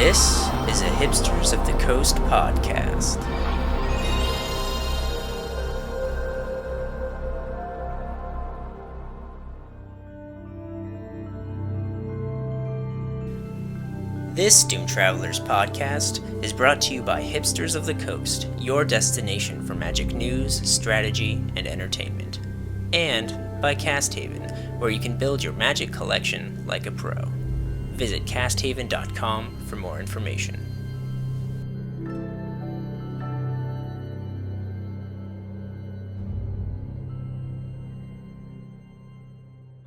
This is a Hipsters of the Coast podcast. This Doom Travelers podcast is brought to you by Hipsters of the Coast, your destination for magic news, strategy, and entertainment. And by Casthaven, where you can build your magic collection like a pro. Visit casthaven.com for more information.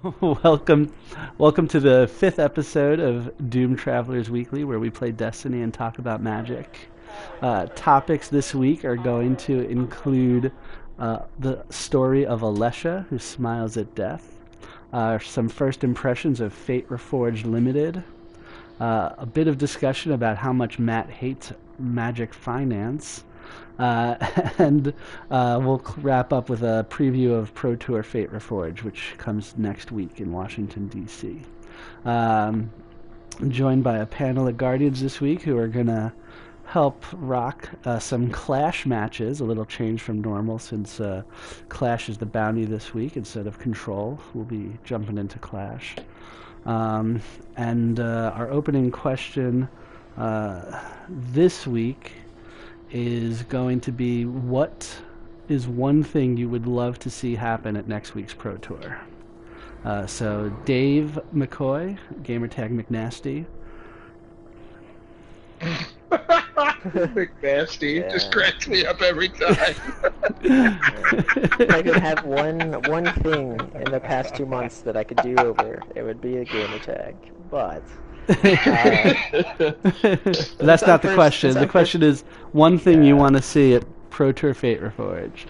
Welcome to the 5th episode of Doom Travelers Weekly, where we play Destiny and talk about magic. Topics this week are going to include the story of Alesha, who smiles at death, some first impressions of Fate Reforged Limited, a bit of discussion about how much Matt hates magic finance, and we'll wrap up with a preview of Pro Tour Fate Reforged, which comes next week in Washington, D.C. I'm joined by a panel of Guardians this week who are going to help rock some Clash matches, a little change from normal since Clash is the bounty this week instead of Control. We'll be jumping into Clash. And our opening question this week is going to be, what is one thing you would love to see happen at next week's Pro Tour? So Dave McCoy, gamertag McNasty. McNasty just cracks me up every time. If I could have one thing in the past 2 months that I could do over, it would be a gamer tag. But that's not the question. The question is one thing you want to see at Pro Tour Fate Reforged.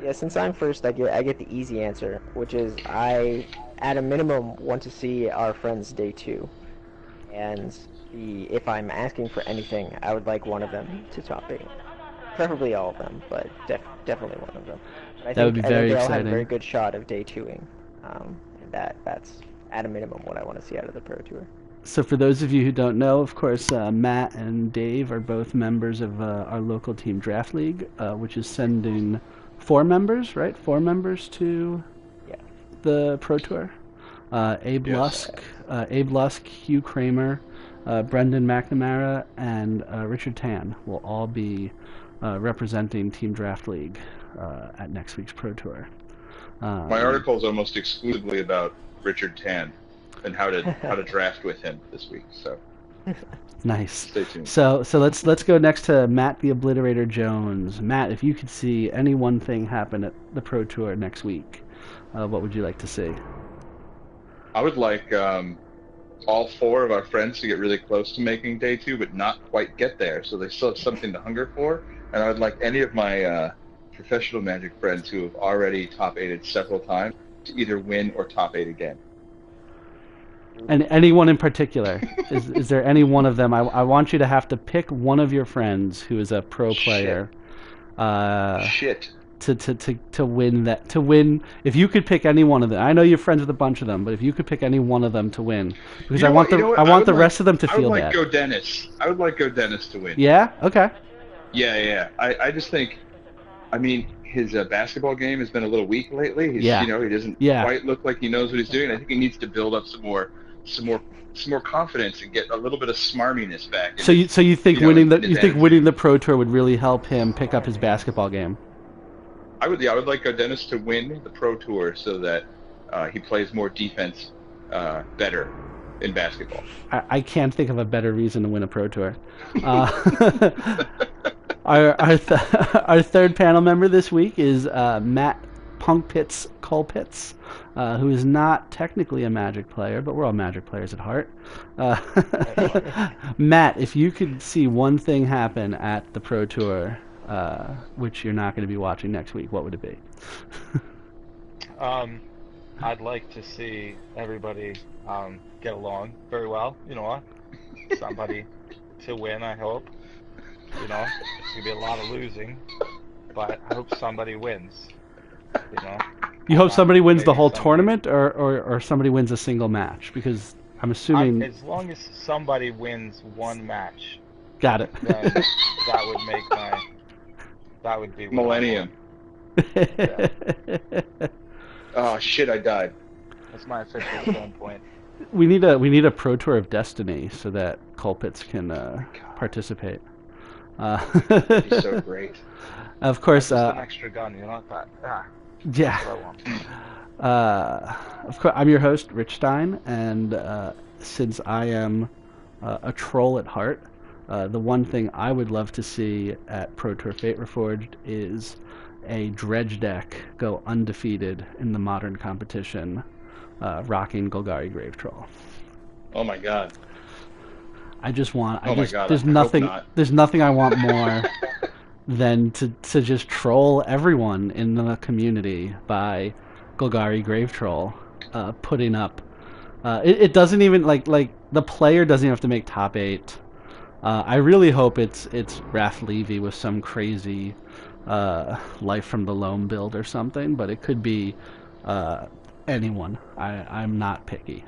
Yeah, since I'm first, I get the easy answer, which is I, at a minimum, want to see our friends Day 2, and if I'm asking for anything, I would like one of them to top 8. Preferably all of them, but definitely one of them. That would be very exciting. They'll have a very good shot of Day 2ing. That's at a minimum what I want to see out of the Pro Tour. So for those of you who don't know, of course, Matt and Dave are both members of our local team Draft League, which is sending 4 members, right? 4 members to the Pro Tour. Abe Lusk, Hugh Kramer, Brendan McNamara, and Richard Tan will all be representing Team Draft League at next week's Pro Tour. My article is almost exclusively about Richard Tan and how to draft with him this week. So nice. Stay tuned. So let's go next to Matt the Obliterator Jones. Matt, if you could see any one thing happen at the Pro Tour next week, what would you like to see? I would like all 4 of our friends to get really close to making Day 2, but not quite get there, so they still have something to hunger for. And I would like any of my professional Magic friends who have already top 8'd several times to either win or top 8 again. And anyone in particular? Is there any one of them? I want you to have to pick one of your friends who is a pro player. To win that. To win, if you could pick any one of them. I know you're friends with a bunch of them, but if you could pick any one of them to win, because I want the rest of them to feel bad. I would like Go Dennis to win. Yeah. Okay. Yeah. I just think, I mean, his basketball game has been a little weak lately. He doesn't quite look like he knows what he's doing. I think he needs to build up some more confidence and get a little bit of smarminess back. So you think winning the Pro Tour would really help him pick up his basketball game? I would like Dennis to win the Pro Tour so that he plays more defense better in basketball. I can't think of a better reason to win a Pro Tour. Our third panel member this week is Matt Punkpits Colpitz, who is not technically a Magic player, but we're all Magic players at heart. Matt, if you could see one thing happen at the Pro Tour, which you're not going to be watching next week, what would it be? I'd like to see everybody get along very well. Somebody to win, I hope. It's going to be a lot of losing, but I hope somebody wins. You hope somebody wins the whole tournament, or somebody wins a single match? Because I'm assuming. As long as somebody wins one match, Got it. then that would make that would be what I Millennium. Oh shit! I died. want. That's my official standpoint. We need a Pro Tour of Destiny so that Colpitts can participate. That'd be so great. Of course. Just an extra gun, you know that. Yeah. That's what I want. Of course, I'm your host, Rich Stein, and since I am a troll at heart, the one thing I would love to see at Pro Tour Fate Reforged is a dredge deck go undefeated in the modern competition, rocking Golgari Grave Troll. Oh my god. I just want. Oh my god. There's I hope nothing. not. There's nothing I want more than to just troll everyone in the community by Golgari Grave Troll putting up. It doesn't even like the player doesn't even have to make top 8. I really hope it's Raph Levy with some crazy Life from the Loam build or something, but it could be anyone. I'm not picky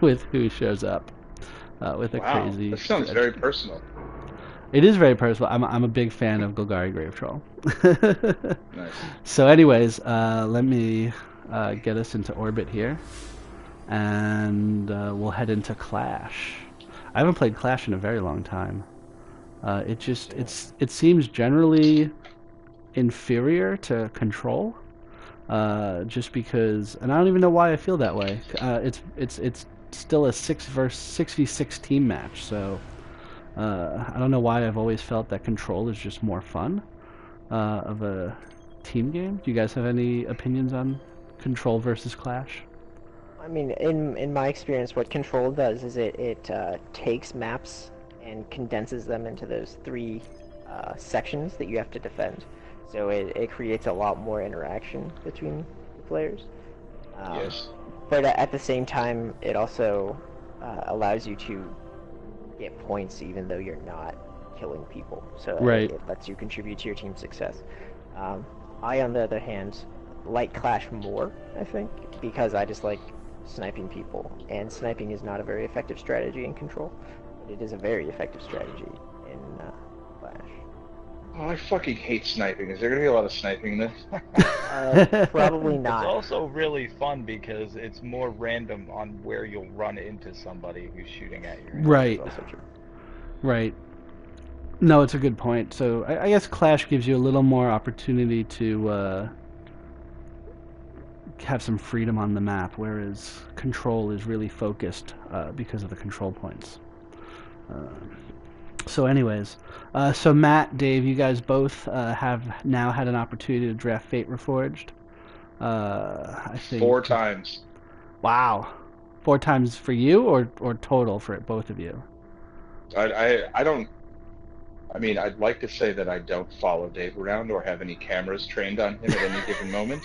with who shows up with a crazy. That sounds very personal. It is very personal. I'm a big fan of Golgari Grave Troll. Nice. So, anyways, let me get us into orbit here, and we'll head into Clash. I haven't played Clash in a very long time. It seems generally inferior to Control, just because, and I don't even know why I feel that way. It's still a 6v6 team match, so. I don't know why I've always felt that Control is just more fun of a team game. Do you guys have any opinions on Control versus Clash? I mean, in my experience, what Control does is it takes maps and condenses them into those 3 sections that you have to defend. So it creates a lot more interaction between the players. Yes. But at the same time, it also allows you to get points even though you're not killing people. So right. It lets you contribute to your team's success. I, on the other hand, like Clash more, I think, because I just like sniping people. And sniping is not a very effective strategy in Control, but it is a very effective strategy in Clash. Oh, I fucking hate sniping. Is there gonna be a lot of sniping in this? Probably not. It's also really fun because it's more random on where you'll run into somebody who's shooting at you. Right. That's also true. Right. No, it's a good point. So I guess Clash gives you a little more opportunity to have some freedom on the map, whereas Control is really focused because of the control points. So anyways, so Matt, Dave, you guys both have now had an opportunity to draft Fate Reforged. I think 4 times. Wow, 4 times for you, or total for both of you? I don't. I mean, I'd like to say that I don't follow Dave around or have any cameras trained on him at any given moment.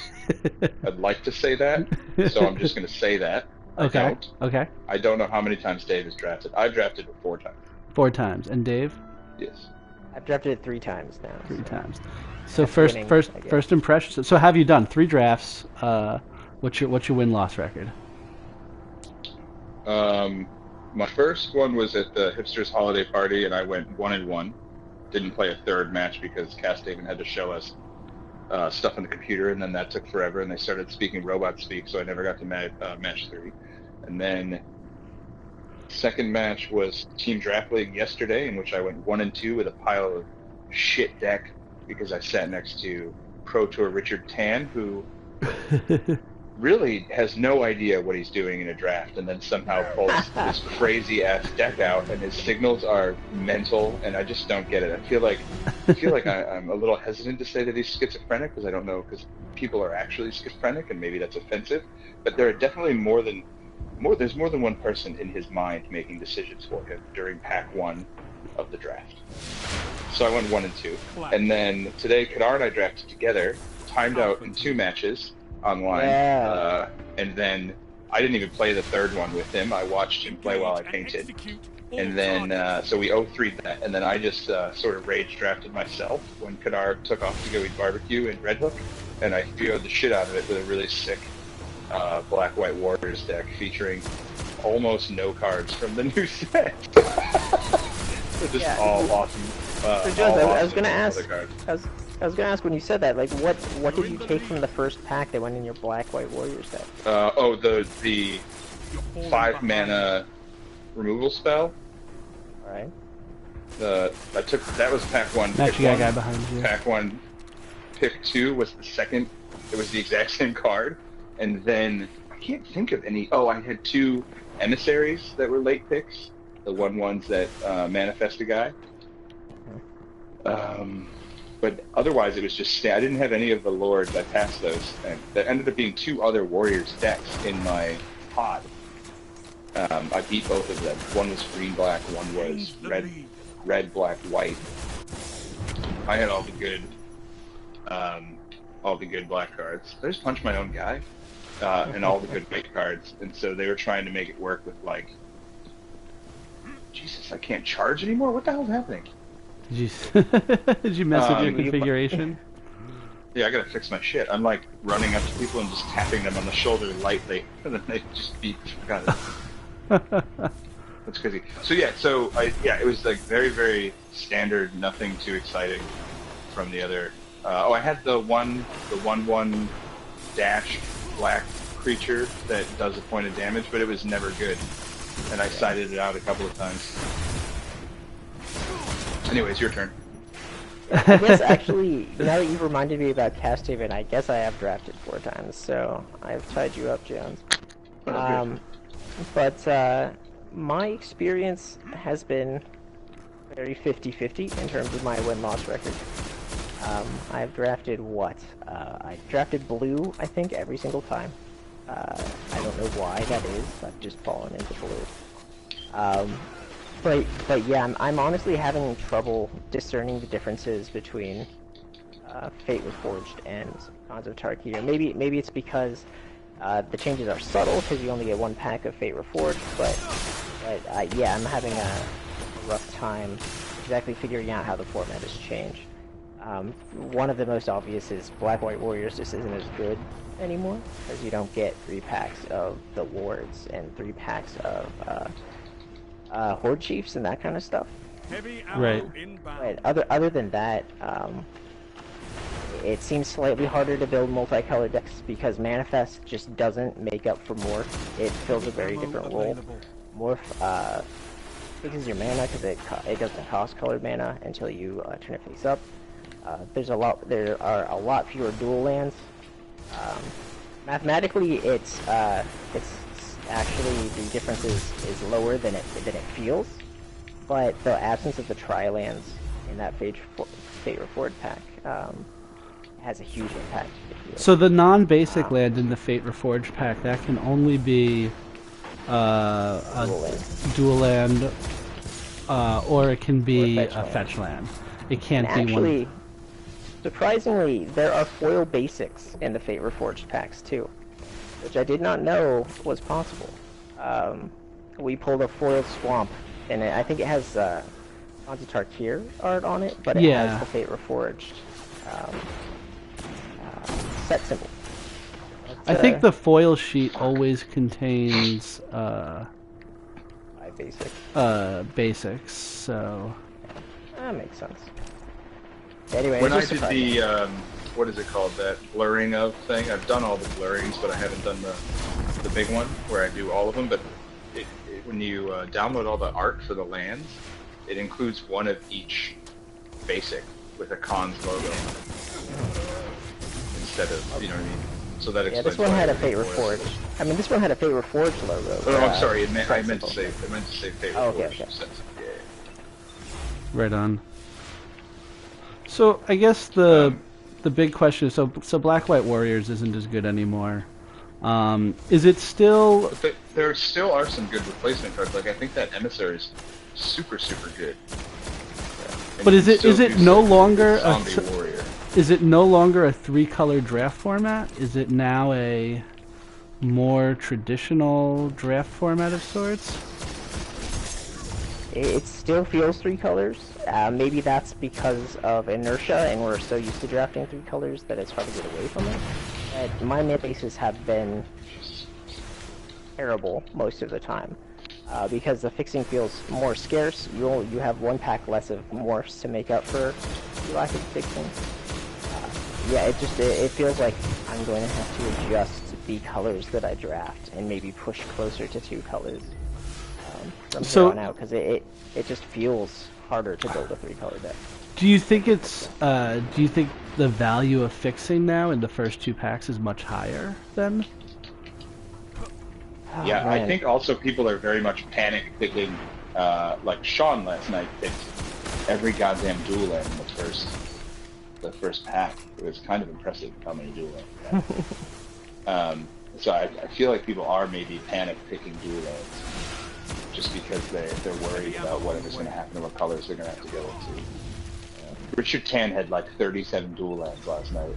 I'd like to say that, so I'm just going to say that. Okay. I don't. Okay. I don't know how many times Dave has drafted. I've drafted it 4 times. 4 times, and Dave? Yes. I've drafted it 3 times now. 3 so. times. So That's first winning, I guess. first impressions. So have you done 3 drafts? What's your win-loss record? My first one was at the Hipsters Holiday Party, and I went 1-1. Didn't play a 3rd match because Castaven had to show us stuff on the computer, and then that took forever, and they started speaking robot speak, so I never got to match 3. And then second match was Team Draft League yesterday, in which I went 1-2 with a pile of shit deck because I sat next to Pro Tour Richard Tan, who really has no idea what he's doing in a draft, and then somehow pulls this crazy ass deck out, and his signals are mental, and I just don't get it. I feel like I'm a little hesitant to say that he's schizophrenic, because I don't know, because people are actually schizophrenic, and maybe that's offensive, but there are definitely there's more than one person in his mind making decisions for him during pack 1 of the draft. So I went 1-2, and then today Kadar and I drafted together, timed out in 2 matches online, and then I didn't even play the 3rd one with him. I watched him play while I painted, and then so we 0-3'd that, and then I just sort of rage drafted myself when Kadar took off to go eat barbecue in Red Hook, and I PO'd the shit out of it with a really sick Black White Warriors deck featuring almost no cards from the new set. They're just all awesome. So Jones, I was gonna ask. other cards. I was gonna ask when you said that, like, what did you take from the first pack that went in your Black White Warrior set? The 5 mana removal spell. All right. I took that was pack 1. Match, you got a guy behind you. Pack 1, pick 2 was the second. It was the exact same card, and then I can't think of any. Oh, I had 2 emissaries that were late picks. The 1/1s that manifest a guy. But otherwise, it was just I didn't have any of the lords. I passed those, and there ended up being 2 other warriors decks in my pod. I beat both of them. One was green black, one was red black white. I had all the good black cards. I just punched my own guy, and all the good white cards, and so they were trying to make it work with like, Jesus, I can't charge anymore. What the hell's happening? Did you mess with your configuration? Yeah, I gotta fix my shit. I'm like running up to people and just tapping them on the shoulder lightly, and then they just beat. God, that's crazy. So it was like very, very standard, nothing too exciting from the other. I had the 1/1 dash black creature that does a point of damage, but it was never good, and I sided it out a couple of times. Anyways, your turn. I guess actually, now that you've reminded me about Casthaven, I guess I have drafted 4 times, so I've tied you up, Jones. But my experience has been very 50-50 in terms of my win-loss record. I've drafted I drafted blue, I think, every single time. I don't know why that is. I've just fallen into blue. But yeah, I'm honestly having trouble discerning the differences between Fate Reforged and Khans of Tarkir. Maybe it's because the changes are subtle because you only get 1 pack of Fate Reforged, but yeah, I'm having a rough time exactly figuring out how the format has changed. One of the most obvious is Black White Warriors just isn't as good anymore because you don't get 3 packs of the wards and 3 packs of horde chiefs and that kind of stuff. Right. But other than that, it seems slightly harder to build multicolored decks because Manifest just doesn't make up for Morph. It fills a very different role. Morph fixes your mana because it doesn't cost colored mana until you turn it face up. There are a lot fewer dual lands. Mathematically, it's actually the difference is lower than it feels, but the absence of the tri-lands in that Fate Reforged pack has a huge impact. So the non-basic land in the Fate Reforged pack, that can only be a dual land, or it can be a fetch land. It can't be actually, one. Surprisingly, there are foil basics in the Fate Reforged packs too, which I did not know was possible. We pulled a foil swamp, and I think it has Khans of Tarkir art on it, but it has the Fate Reforged set symbol. I think the foil sheet always contains basics, so that makes sense. Anyway, when I did the what is it called, that blurring of thing, I've done all the blurrings, but I haven't done the big one where I do all of them. But when you download all the art for the lands, it includes one of each basic with a Khans logo on it instead of, you know what I mean. So that explains. Yeah, this one had a Fate Reforged. I mean, this one had a Fate Reforged logo. Oh, I'm sorry. I meant to say Fate Reforged. Oh, okay. Yeah. Right on. So I guess the big question is, so Black White Warriors isn't as good anymore. Is it still? But there still are some good replacement cards. Like I think that Emissary is super good. Yeah. But is it no longer a zombie warrior? Is it no longer a 3-color draft format? Is it now a more traditional draft format of sorts? It still feels 3 colors. Maybe that's because of inertia, and we're so used to drafting 3 colors that it's hard to get away from it. But my main bases have been terrible most of the time. Because the fixing feels more scarce, you have one pack less of morphs to make up for the lack of fixing. Yeah, it feels like I'm going to have to adjust the colors that I draft and maybe push closer to 2 colors from here on out, because it just feels harder to build a 3-color deck. Do you think do you think the value of fixing now in the first 2 packs is much higher then? Oh, Yeah, man. I think also people are very much panic picking, like Sean last night picked every goddamn dual land in the first pack. It was kind of impressive how many dual lands he had. So I feel like people are maybe panic picking dual lands just because they're worried about whatever's going to happen and what colors they're going to have to go into. Richard Tan had like 37 dual lands last night.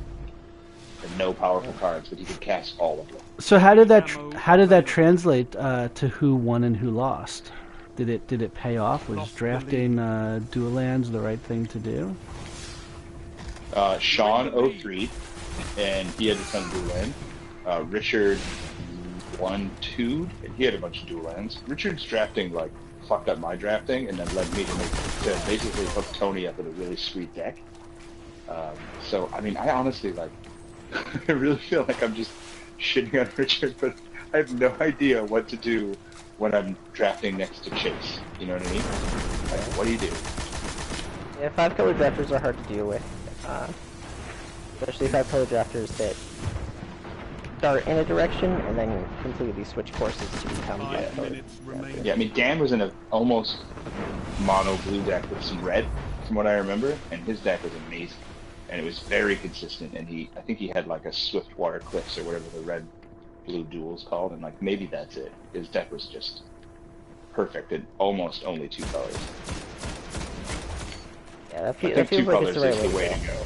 And no powerful cards, but he could cast all of them. So how did that translate to who won and who lost? Did it pay off? Was drafting dual lands the right thing to do? Sean 03, and he had a ton of dual land. Richard 1-2, and he had a bunch of dual lands. Richard's drafting like fucked up my drafting, and then led me to basically hook Tony up with a really sweet deck. So I mean, I honestly like. I really feel like I'm just shitting on Richard, but I have no idea what to do when I'm drafting next to Chase. You know what I mean? Like, what do you do? Yeah, 5-color drafters are hard to deal with. Especially 5-color drafters that start in a direction and then completely switch courses to become 5-color. Yeah, I mean, Dan was in a almost mono blue deck with some red, from what I remember, and his deck was amazing. And it was very consistent, and I think he had like a Swiftwater Cliffs or whatever the red-blue duel's called, and like maybe that's it. His deck was just perfect and almost only 2 colors. Yeah, that I feels think 2 like colors it's the right is the way way to go.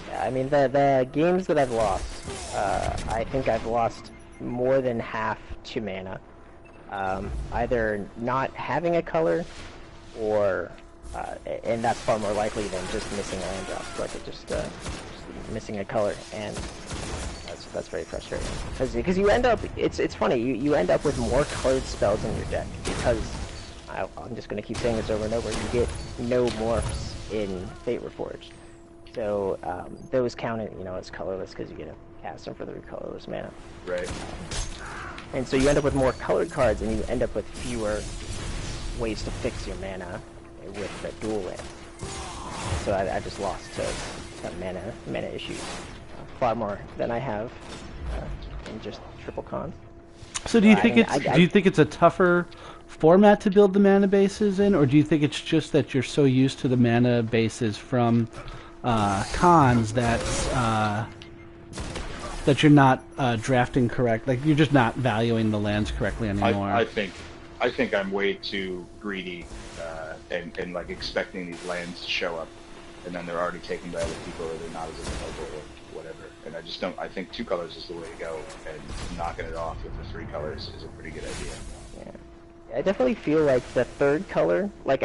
Yeah, I mean, the games that I've lost, I think I've lost more than half to mana. Either not having a color, or and that's far more likely than just missing a land drop, like just missing a color, and that's very frustrating. Because you end up, it's funny, you end up with more colored spells in your deck, because, I'm just going to keep saying this over and over, you get no morphs in Fate Reforged. So, those count, as colorless, because you get to cast them for the colorless mana. Right. And so you end up with more colored cards, and you end up with fewer ways to fix your mana with the dual land. So I just lost to mana issues far more than I have in just triple cons. So do you think it's a tougher format to build the mana bases in, or do you think it's just that you're so used to the mana bases from cons that you're not drafting correct, like you're just not valuing the lands correctly anymore? I think I'm way too greedy and like expecting these lands to show up, and then they're already taken by other people, or they're not as available, or whatever. And I just don't. I think 2 colors is the way to go, and knocking it off with the 3 colors is a pretty good idea. Yeah, I definitely feel like the 3rd color, like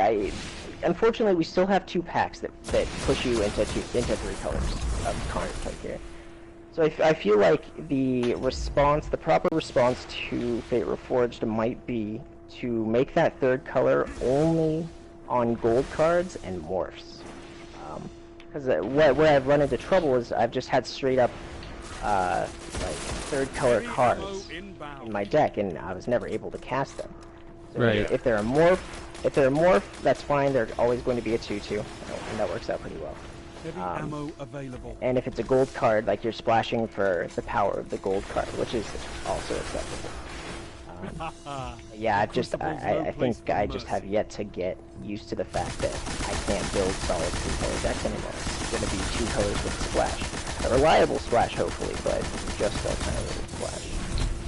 unfortunately, we still have 2 packs that push you into 3 colors of cards right here. So I feel like the proper response to Fate Reforged might be to make that 3rd color only on gold cards and morphs. Because where I've run into trouble is I've just had straight up like 3rd color cards in my deck, and I was never able to cast them. So right. If they're a morph, that's fine. They're always going to be a 2/2, and that works out pretty well. Ammo available. And if it's a gold card, like you're splashing for the power of the gold card, which is also acceptable. Yeah, I think I just have yet to get used to the fact that I can't build solid 3-color decks anymore. It's going to be 2 colors with splash. A reliable splash, hopefully, but just a kind of splash.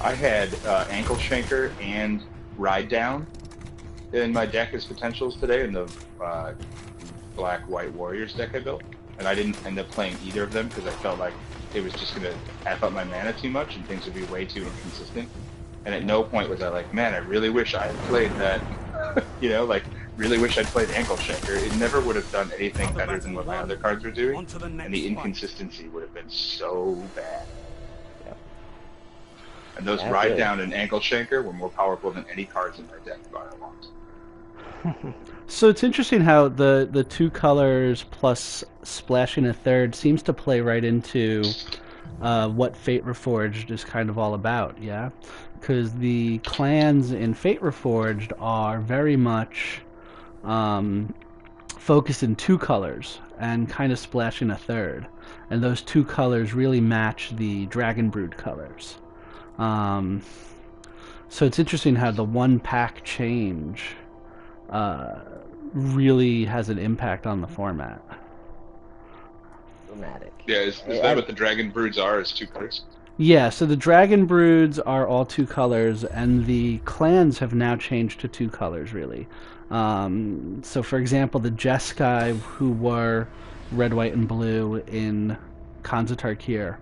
I had Ankle Shanker and Ride Down in my deck as potentials today in the Black-White Warriors deck I built, and I didn't end up playing either of them because I felt like it was just going to F up my mana too much and things would be way too inconsistent. And at no point was I like, man, I really wish I had played that, really wish I'd played Ankle Shanker. It never would have done anything better than what my other cards were doing, and the inconsistency would have been so bad. And those That's Ride it. Down and Ankle Shanker were more powerful than any cards in my deck by a lot. So it's interesting how the two colors plus splashing a third seems to play right into what Fate Reforged is kind of all about, yeah? Because the clans in Fate Reforged are very much focused in two colors and kind of splashing a third. And those two colors really match the Dragon Brood colors. So it's interesting how the one pack change really has an impact on the format. Dramatic. Yeah, is that what the Dragon Broods are? Is two colors? Yeah, so the Dragon Broods are all two colors, and the clans have now changed to two colors, really. So, for example, the Jeskai, who were red, white, and blue in Khans of Tarkir,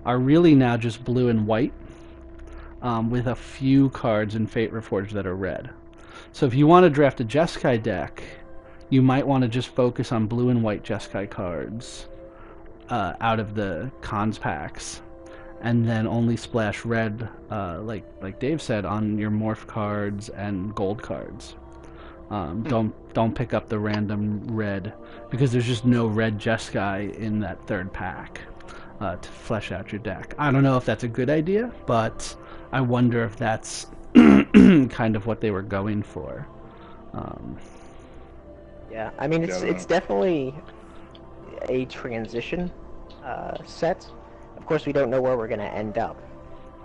are really now just blue and white, with a few cards in Fate Reforged that are red. So if you want to draft a Jeskai deck, you might want to just focus on blue and white Jeskai cards out of the Khans packs, and then only splash red, like Dave said, on your morph cards and gold cards. Don't pick up the random red, because there's just no red Jeskai in that third pack to flesh out your deck. I don't know if that's a good idea, but I wonder if that's kind of what they were going for. Yeah, I mean it's definitely a transition set. Of course, we don't know where we're going to end up.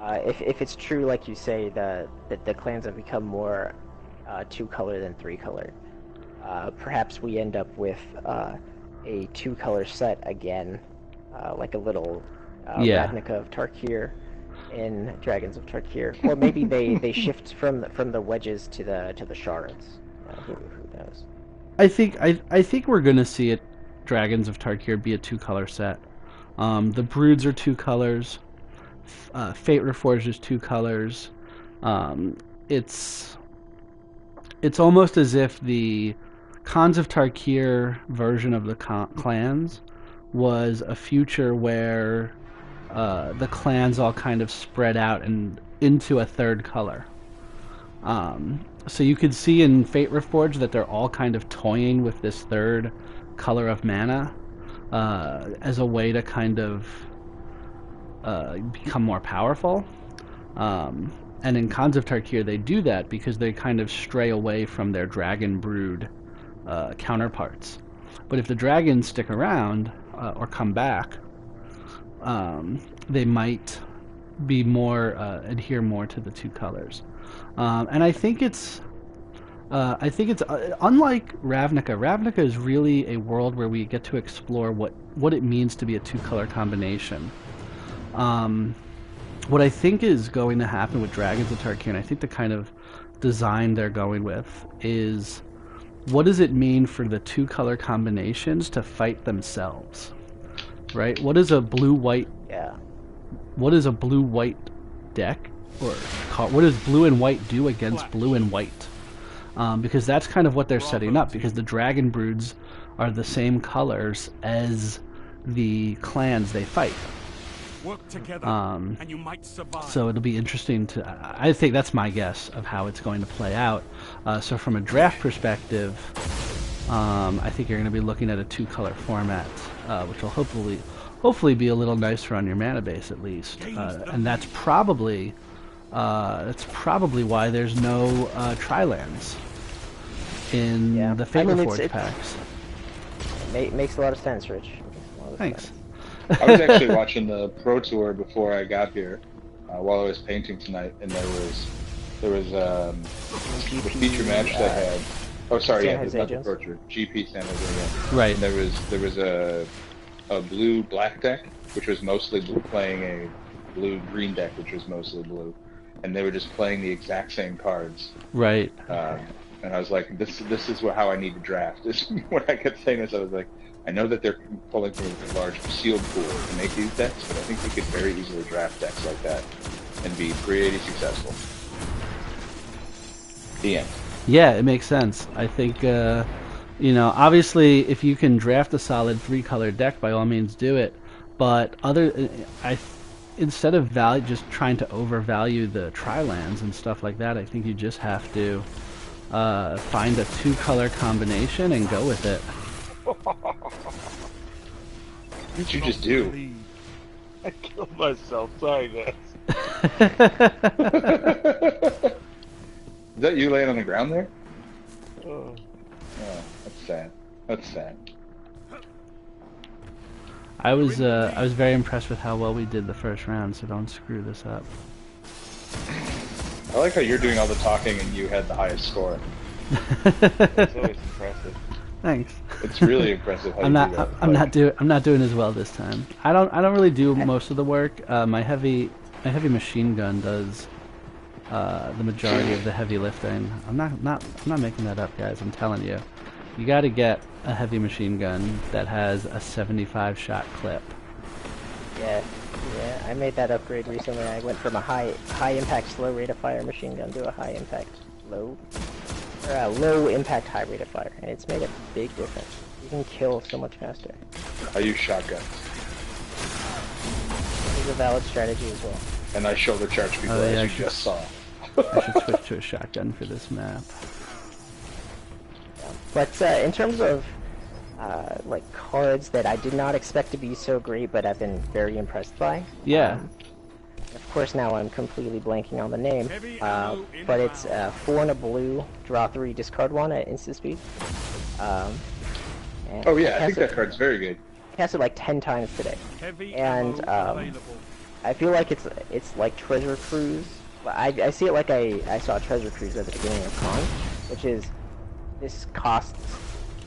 If it's true, like you say, that the clans have become more two-color than three-color, perhaps we end up with a two-color set again, like a little Ravnica of Tarkir in Dragons of Tarkir, or maybe they shift from the wedges to the shards. Who knows? I think we're gonna see it. Dragons of Tarkir be a two-color set. The Broods are two colors. Fate Reforged is two colors. It's almost as if the Khans of Tarkir version of the clans was a future where the clans all kind of spread out and into a third color. So you could see in Fate Reforged that they're all kind of toying with this third color of mana as a way to kind of become more powerful. And in Khans of Tarkir they do that because they kind of stray away from their Dragon Brood counterparts. But if the dragons stick around or come back, they might be more adhere more to the two colors. And I think it's unlike Ravnica. Ravnica is really a world where we get to explore what it means to be a two-color combination. What I think is going to happen with Dragons of Tarkir, and I think the kind of design they're going with, is what does it mean for the two-color combinations to fight themselves? Right? What is a blue-white? Yeah. What is a blue-white deck? Or what does blue and white do against blue and white? Because that's kind of what they're setting up, because the Dragon Broods are the same colors as the clans they fight. Work together, and you might survive. So it'll be interesting to... I think that's my guess of how it's going to play out. So from a draft perspective, I think you're going to be looking at a two-color format, which will hopefully be a little nicer on your mana base at least. And that's probably why there's no Tri-lands in the Fate Reforged packs. It makes a lot of sense, Rich. Thanks. I was actually watching the Pro Tour before I got here, while I was painting tonight, and there was the feature match that had. Oh, sorry, yeah, it's not the Pro Tour. GP San Jose. Yeah. Right. And there was a blue-black deck, which was mostly blue, playing a blue-green deck, which was mostly blue, and they were just playing the exact same cards. Right. And I was like, this is how I need to draft. This when I kept saying this, I was like, I know that they're pulling from a large sealed pool to make these decks, but I think we could very easily draft decks like that and be pretty successful. The end. Yeah, it makes sense. I think, obviously, if you can draft a solid three-color deck, by all means do it. But instead of just trying to overvalue the tri-lands and stuff like that, I think you just have to find a 2-color combination and go with it. What did you just do? I killed myself. Sorry, guys. Is that you laying on the ground there? Oh. Oh, that's sad. That's sad. I was very impressed with how well we did the first round, so don't screw this up. I like how you're doing all the talking and you had the highest score. It's always impressive. Thanks. It's really impressive how I'm you not. do that. I'm not doing as well this time. I don't really do most of the work. My heavy machine gun does the majority of the heavy lifting. I'm not making that up, guys. I'm telling you. You got to get a heavy machine gun that has a 75 shot clip. Yeah, I made that upgrade recently. I went from a high impact slow rate of fire machine gun to a high impact low impact high rate of fire, and it's made a big difference. You can kill so much faster. I use shotguns. It's a valid strategy as well. And I shoulder charge people yeah, as you just saw. I should switch to a shotgun for this map. But in terms of like cards that I did not expect to be so great, but I've been very impressed by. Yeah. Of course, now I'm completely blanking on the name, but it's 4 and a blue, draw 3, discard 1 at instant speed. Oh yeah, I think that card's very good. I cast it like 10 times today, and I feel like it's like Treasure Cruise. I see it like I saw Treasure Cruise at the beginning of Con, which is this costs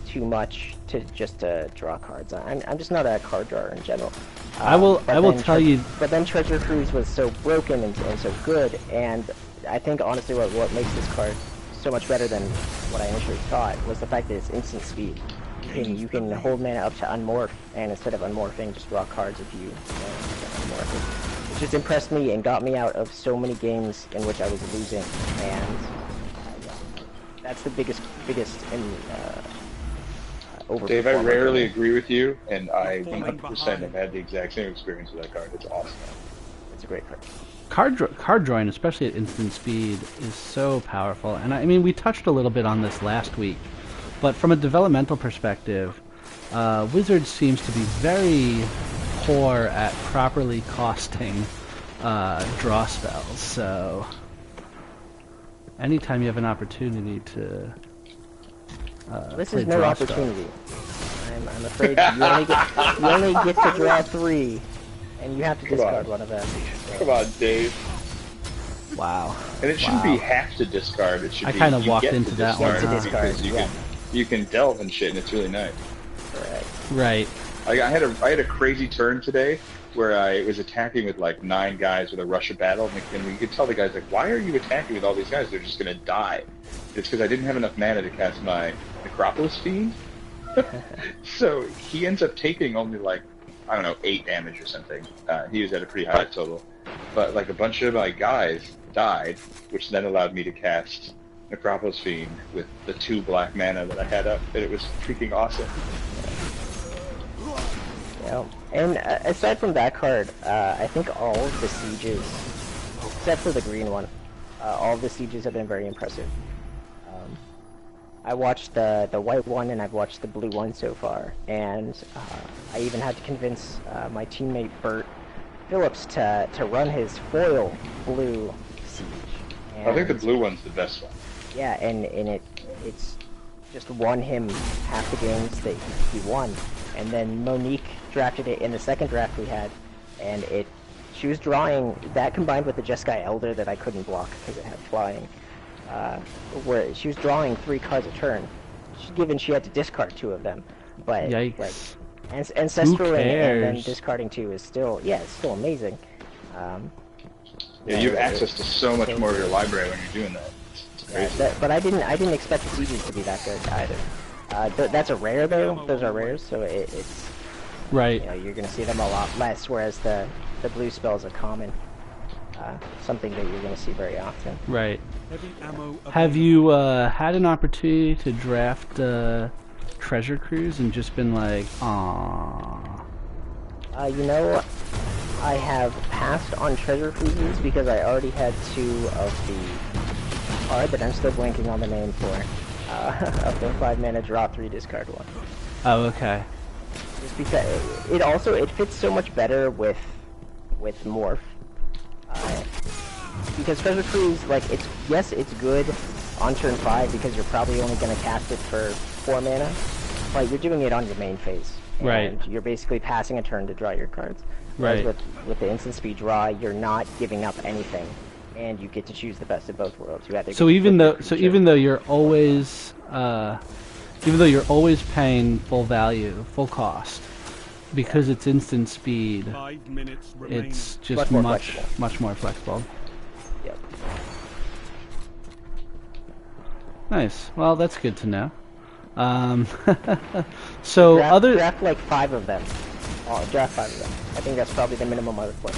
too much to just draw cards. I'm just not a card drawer in general. I will tell you. But then Treasure Cruise was so broken and so good, and I think honestly what makes this card so much better than what I initially thought was the fact that it's instant speed. You can hold mana up to unmorph, and instead of unmorphing, just draw cards if you unmorph. It just impressed me and got me out of so many games in which I was losing, and that's the biggest Dave, I rarely agree with you, and I 100% have had the exact same experience with that card. It's awesome. It's a great card. Card drawing, especially at instant speed, is so powerful. And I mean, we touched a little bit on this last week, but from a developmental perspective, Wizards seems to be very poor at properly costing draw spells. So anytime you have an opportunity to this is no opportunity. I'm afraid you only get to draw 3, and you have to discard one of them. Come on, Dave. Wow. And it shouldn't be have to discard. It should be. I kind of walked get into to that one. because you can delve and shit, and it's really nice. Correct. Right. I had a crazy turn today where I was attacking with like 9 guys with a rush of battle, and you could tell the guys like, why are you attacking with all these guys? They're just gonna die. It's because I didn't have enough mana to cast my Necropolis Fiend. So he ends up taking only like, I don't know, 8 damage or something. He was at a pretty high total. But like a bunch of my guys died, which then allowed me to cast Necropolis Fiend with the 2 black mana that I had up, and it was freaking awesome. Yeah. And aside from that card, I think all of the sieges, except for the green one, all of the sieges have been very impressive. I watched the white one and I've watched the blue one so far, and I even had to convince my teammate Bert Phillips to run his foil blue siege. And, I think the blue one's the best one. Yeah, and it's just won him half the games that he won. And then Monique drafted it in the second draft we had, and she was drawing that combined with the Jeskai Elder that I couldn't block because it had flying. Where she was drawing 3 cards a turn, given she had to discard 2 of them. But yikes. like, Ancestral and then discarding 2 is still, it's still amazing. Yeah, you have access to so much more of your library when you're doing that. It's crazy. But I didn't expect the sieges to be that good either. That's a rare though. Those are rares, so it's right. You're gonna see them a lot less. Whereas the blue spells are common, something that you're gonna see very often. Right. Have you had an opportunity to draft Treasure Cruise and just been like, aww? I have passed on treasure cruises because I already had 2 of the card that I'm still blanking on the name for. Of the 5-mana draw 3 discard one. Oh, okay. Just because it fits so much better with Morph. Because Treasure Cruise, like, it's good on turn 5 because you're probably only going to cast it for 4 mana, but you're doing it on your main phase. And Right. you're basically passing a turn to draw your cards. Whereas Right. with the instant speed draw, you're not giving up anything, and you get to choose the best of both worlds. You either So get even to though, flip so your even though you're always, paying full value, full cost, because it's instant speed, 5 minutes remain. it's just Much more much flexible. more flexible. Yep. Nice. Well, that's good to know. So Draft like 5 of them. Oh, draft 5 of them. I think that's probably the minimum I would put.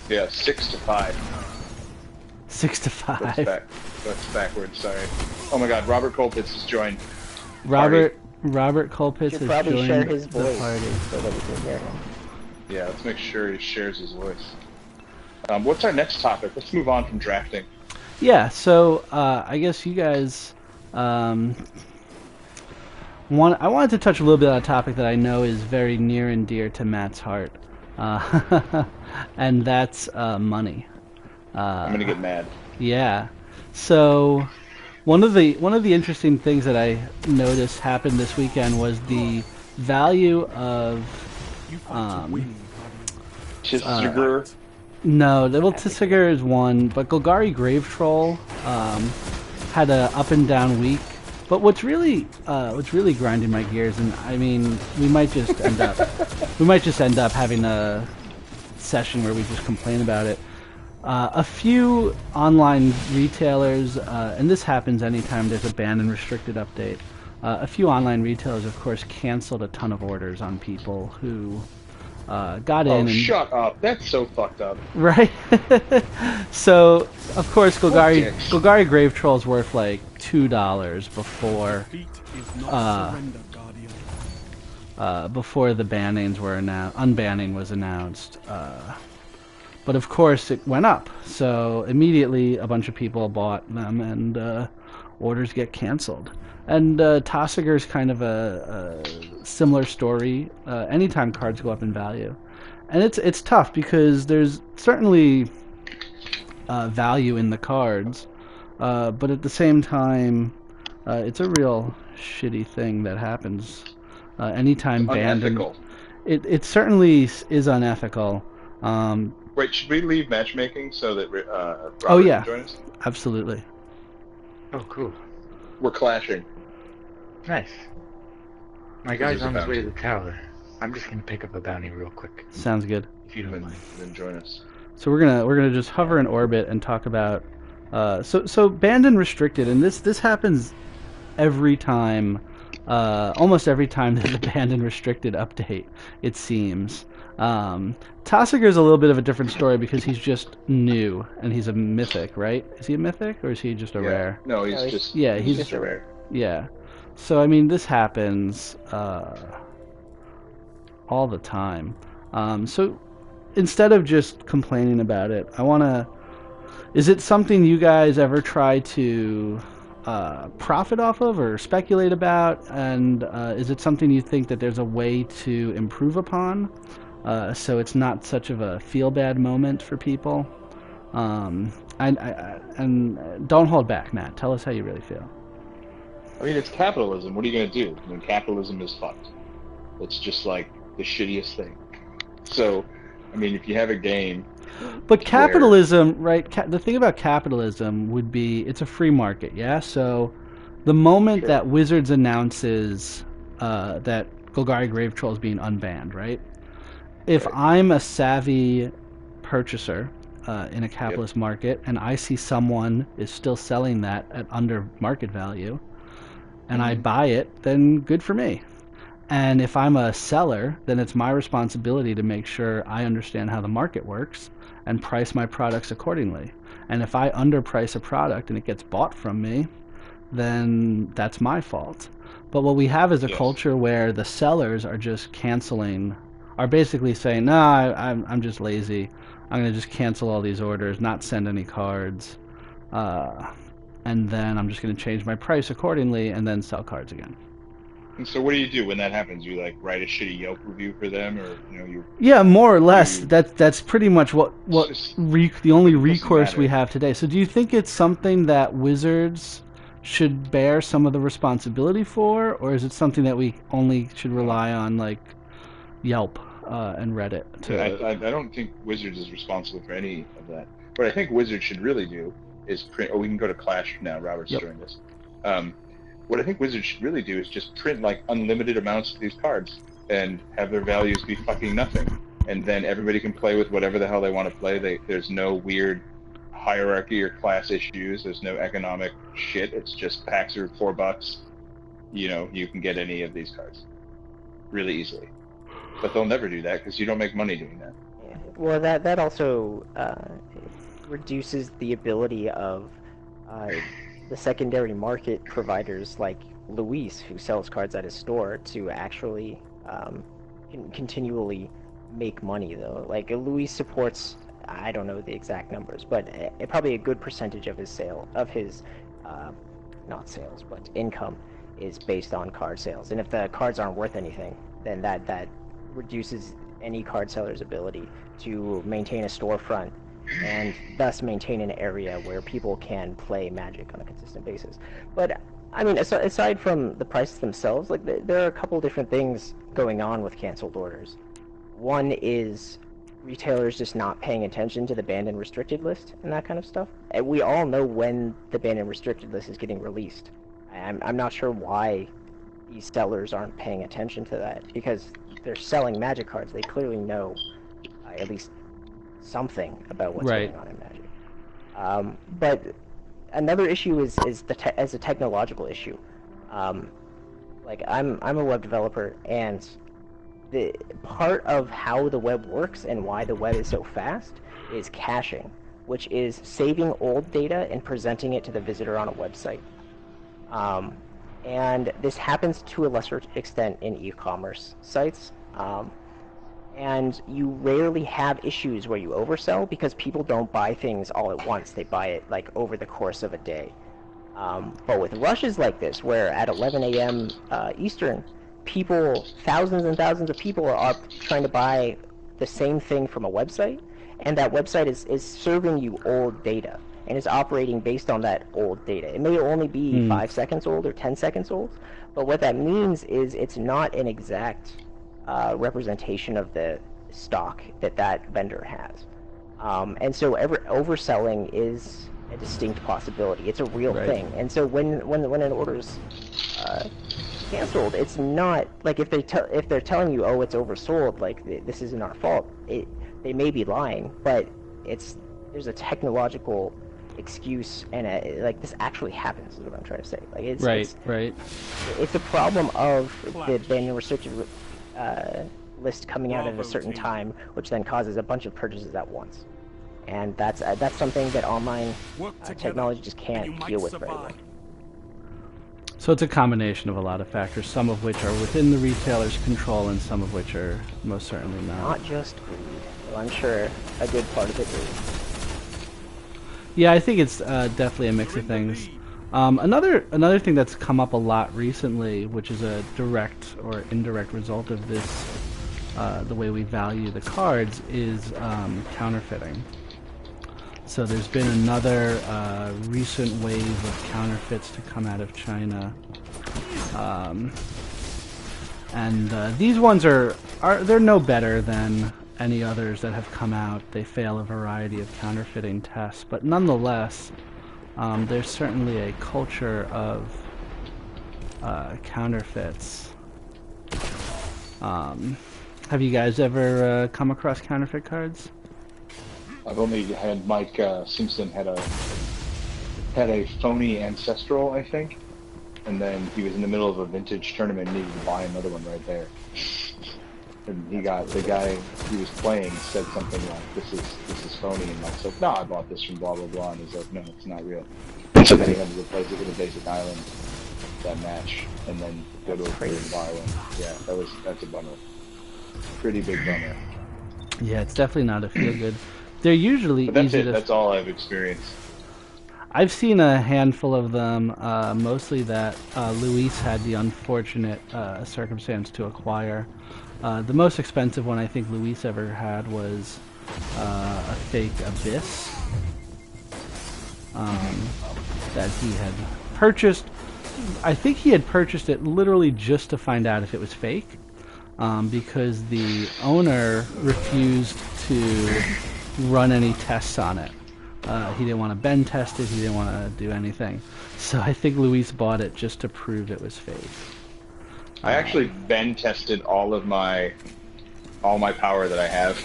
Yeah, 6 to 5. 6 to 5. That's backwards. Sorry. Oh my God, Robert Colpitz has joined. Robert Colpitz Should has probably joined share his the voice party. so that we can hear him. Yeah, let's make sure he shares his voice. What's our next topic? Let's move on from drafting. Yeah. So I guess you guys. I wanted to touch a little bit on a topic that I know is very near and dear to Matt's heart, and that's money. I'm gonna get mad. Yeah. So one of the interesting things that I noticed happened this weekend was the value of You fight to win, Chissiger. no, well, Tisiger is one, but Golgari Grave Troll had a up and down week. But what's really grinding my gears, and I mean, we might just end up having a session where we just complain about it. A few online retailers, and this happens anytime there's a banned and restricted update. A few online retailers, of course, canceled a ton of orders on people who got in. Oh, and, shut up! That's so fucked up. right? So, of course, dicks. Golgari Grave Troll's worth like $2 before defeat is not surrender, Guardian. before the unbanning was announced. But of course, it went up. So immediately, a bunch of people bought them, and orders get canceled. And Tosiger's kind of a similar story. Anytime cards go up in value, and it's tough because there's certainly value in the cards, but at the same time, it's a real shitty thing that happens anytime banned. Unethical. It certainly is unethical. Wait, should we leave matchmaking so that Robert Oh, yeah. can join us? Absolutely. Oh, cool. We're clashing. Nice. My There's guy's a on his way to bounty. the tower. I'm just gonna pick up a bounty real quick, Sounds good. if you don't Then, mind. then join us. So we're gonna just hover in orbit and talk about so banned and restricted, and this happens every time, almost every time there's a banned and restricted update. It seems. Tosiger's a little bit of a different story because he's just new and he's a mythic, right? Is he a mythic or is he just a Yeah. rare? No, No, he's just Yeah, he's just a rare. Yeah. So I mean, this happens all the time. So instead of just complaining about it, is it something you guys ever try to profit off of or speculate about? And is it something you think that there's a way to improve upon, so it's not such of a feel-bad moment for people? And don't hold back, Matt. Tell us how you really feel. I mean, it's capitalism. What are you going to do? I mean, capitalism is fucked. It's just like the shittiest thing. So, I mean, if you have a game... But capitalism, right, the thing about capitalism would be it's a free market, yeah? So the moment that Wizards announces that Golgari Grave Troll is being unbanned, right? If I'm a savvy purchaser in a capitalist market and I see someone is still selling that at under market value and I buy it, then good for me. And if I'm a seller, then it's my responsibility to make sure I understand how the market works and price my products accordingly. And if I underprice a product and it gets bought from me, then that's my fault. But what we have is a culture where the sellers are just canceling are basically saying, "No, I'm just lazy. I'm gonna just cancel all these orders, not send any cards, and then I'm just gonna change my price accordingly, and then sell cards again." And so what do you do when that happens? You like write a shitty Yelp review for them, or you Yeah, more or less. you That's pretty much what just the only doesn't recourse we matter. have today. So, do you think it's something that Wizards should bear some of the responsibility for, or is it something that we only should rely on, like Yelp and Reddit? I don't think Wizards is responsible for any of that. What I think Wizards should really do is print. Oh, we can go to Clash now. Robert's Yep. joined us. What I think Wizards should really do is just print like unlimited amounts of these cards and have their values be fucking nothing, and then everybody can play with whatever the hell they want to play. There's no weird hierarchy or class issues. There's no economic shit. It's just packs are $4. You can get any of these cards really easily. But they'll never do that because you don't make money doing that. Yeah. Well, that also reduces the ability of the secondary market providers like Luis, who sells cards at his store, to actually continually make money. Though, like Luis supports, I don't know the exact numbers, but probably a good percentage of his not sales, but income is based on card sales. And if the cards aren't worth anything, then that reduces any card seller's ability to maintain a storefront and thus maintain an area where people can play Magic on a consistent basis. But I mean, aside from the prices themselves, like there are a couple different things going on with canceled orders. One is retailers just not paying attention to the banned and restricted list and that kind of stuff. And we all know when the banned and restricted list is getting released. I'm not sure why these sellers aren't paying attention to that, because they're selling Magic cards. They clearly know at least something about what's Right. going on in Magic. But another issue is as a technological issue. Like I'm a web developer, and the part of how the web works and why the web is so fast is caching, which is saving old data and presenting it to the visitor on a website. And this happens to a lesser extent in e-commerce sites. And you rarely have issues where you oversell because people don't buy things all at once. They buy it like over the course of a day. But with rushes like this, where at 11 a.m. Eastern, thousands and thousands of people are up trying to buy the same thing from a website, and that website is serving you old data and is operating based on that old data. It may only be 5 seconds old or 10 seconds old, but what that means is it's not an exact representation of the stock that vendor has. And so overselling is a distinct possibility. It's a real thing. And so when an order's canceled, it's not like if they're telling you, oh, it's oversold, like this isn't our fault. They may be lying, but there's a technological excuse, and like this actually happens is what I'm trying to say. Like it's It's a problem of the banned and restricted list coming out at a certain time, which then causes a bunch of purchases at once, and that's something that online technology just can't deal with very well. So it's a combination of a lot of factors, some of which are within the retailer's control and some of which are most certainly not. Not just greed, though I'm sure a good part of it is. Yeah, I think it's definitely a mix of things. Another thing that's come up a lot recently, which is a direct or indirect result of this, the way we value the cards, is counterfeiting. So there's been another recent wave of counterfeits to come out of China, and these ones they're no better than any others that have come out. They fail a variety of counterfeiting tests, but nonetheless, there's certainly a culture of counterfeits. Have you guys ever come across counterfeit cards? I've only had Mike Simpson had a phony Ancestral, I think, and then he was in the middle of a vintage tournament and needed to buy another one right there. And the guy he was playing said something like, "This is phony," and Mike's like, "No, I bought this from blah blah blah," and he's like, "No, it's not real." So then he had to replace it with a basic island that match, and then go to a crazy buy one. Yeah, that's a bummer. pretty big bummer. Yeah, it's definitely not a feel good. They're usually But that's easy it. to. That's all I've experienced. I've seen a handful of them, mostly that Luis had the unfortunate circumstance to acquire. The most expensive one I think Luis ever had was a fake Abyss that he had purchased. I think he had purchased it literally just to find out if it was fake, because the owner refused to run any tests on it. He didn't want to bend test it. He didn't want to do anything. So I think Luis bought it just to prove it was fake. I actually bend tested all my power that I have.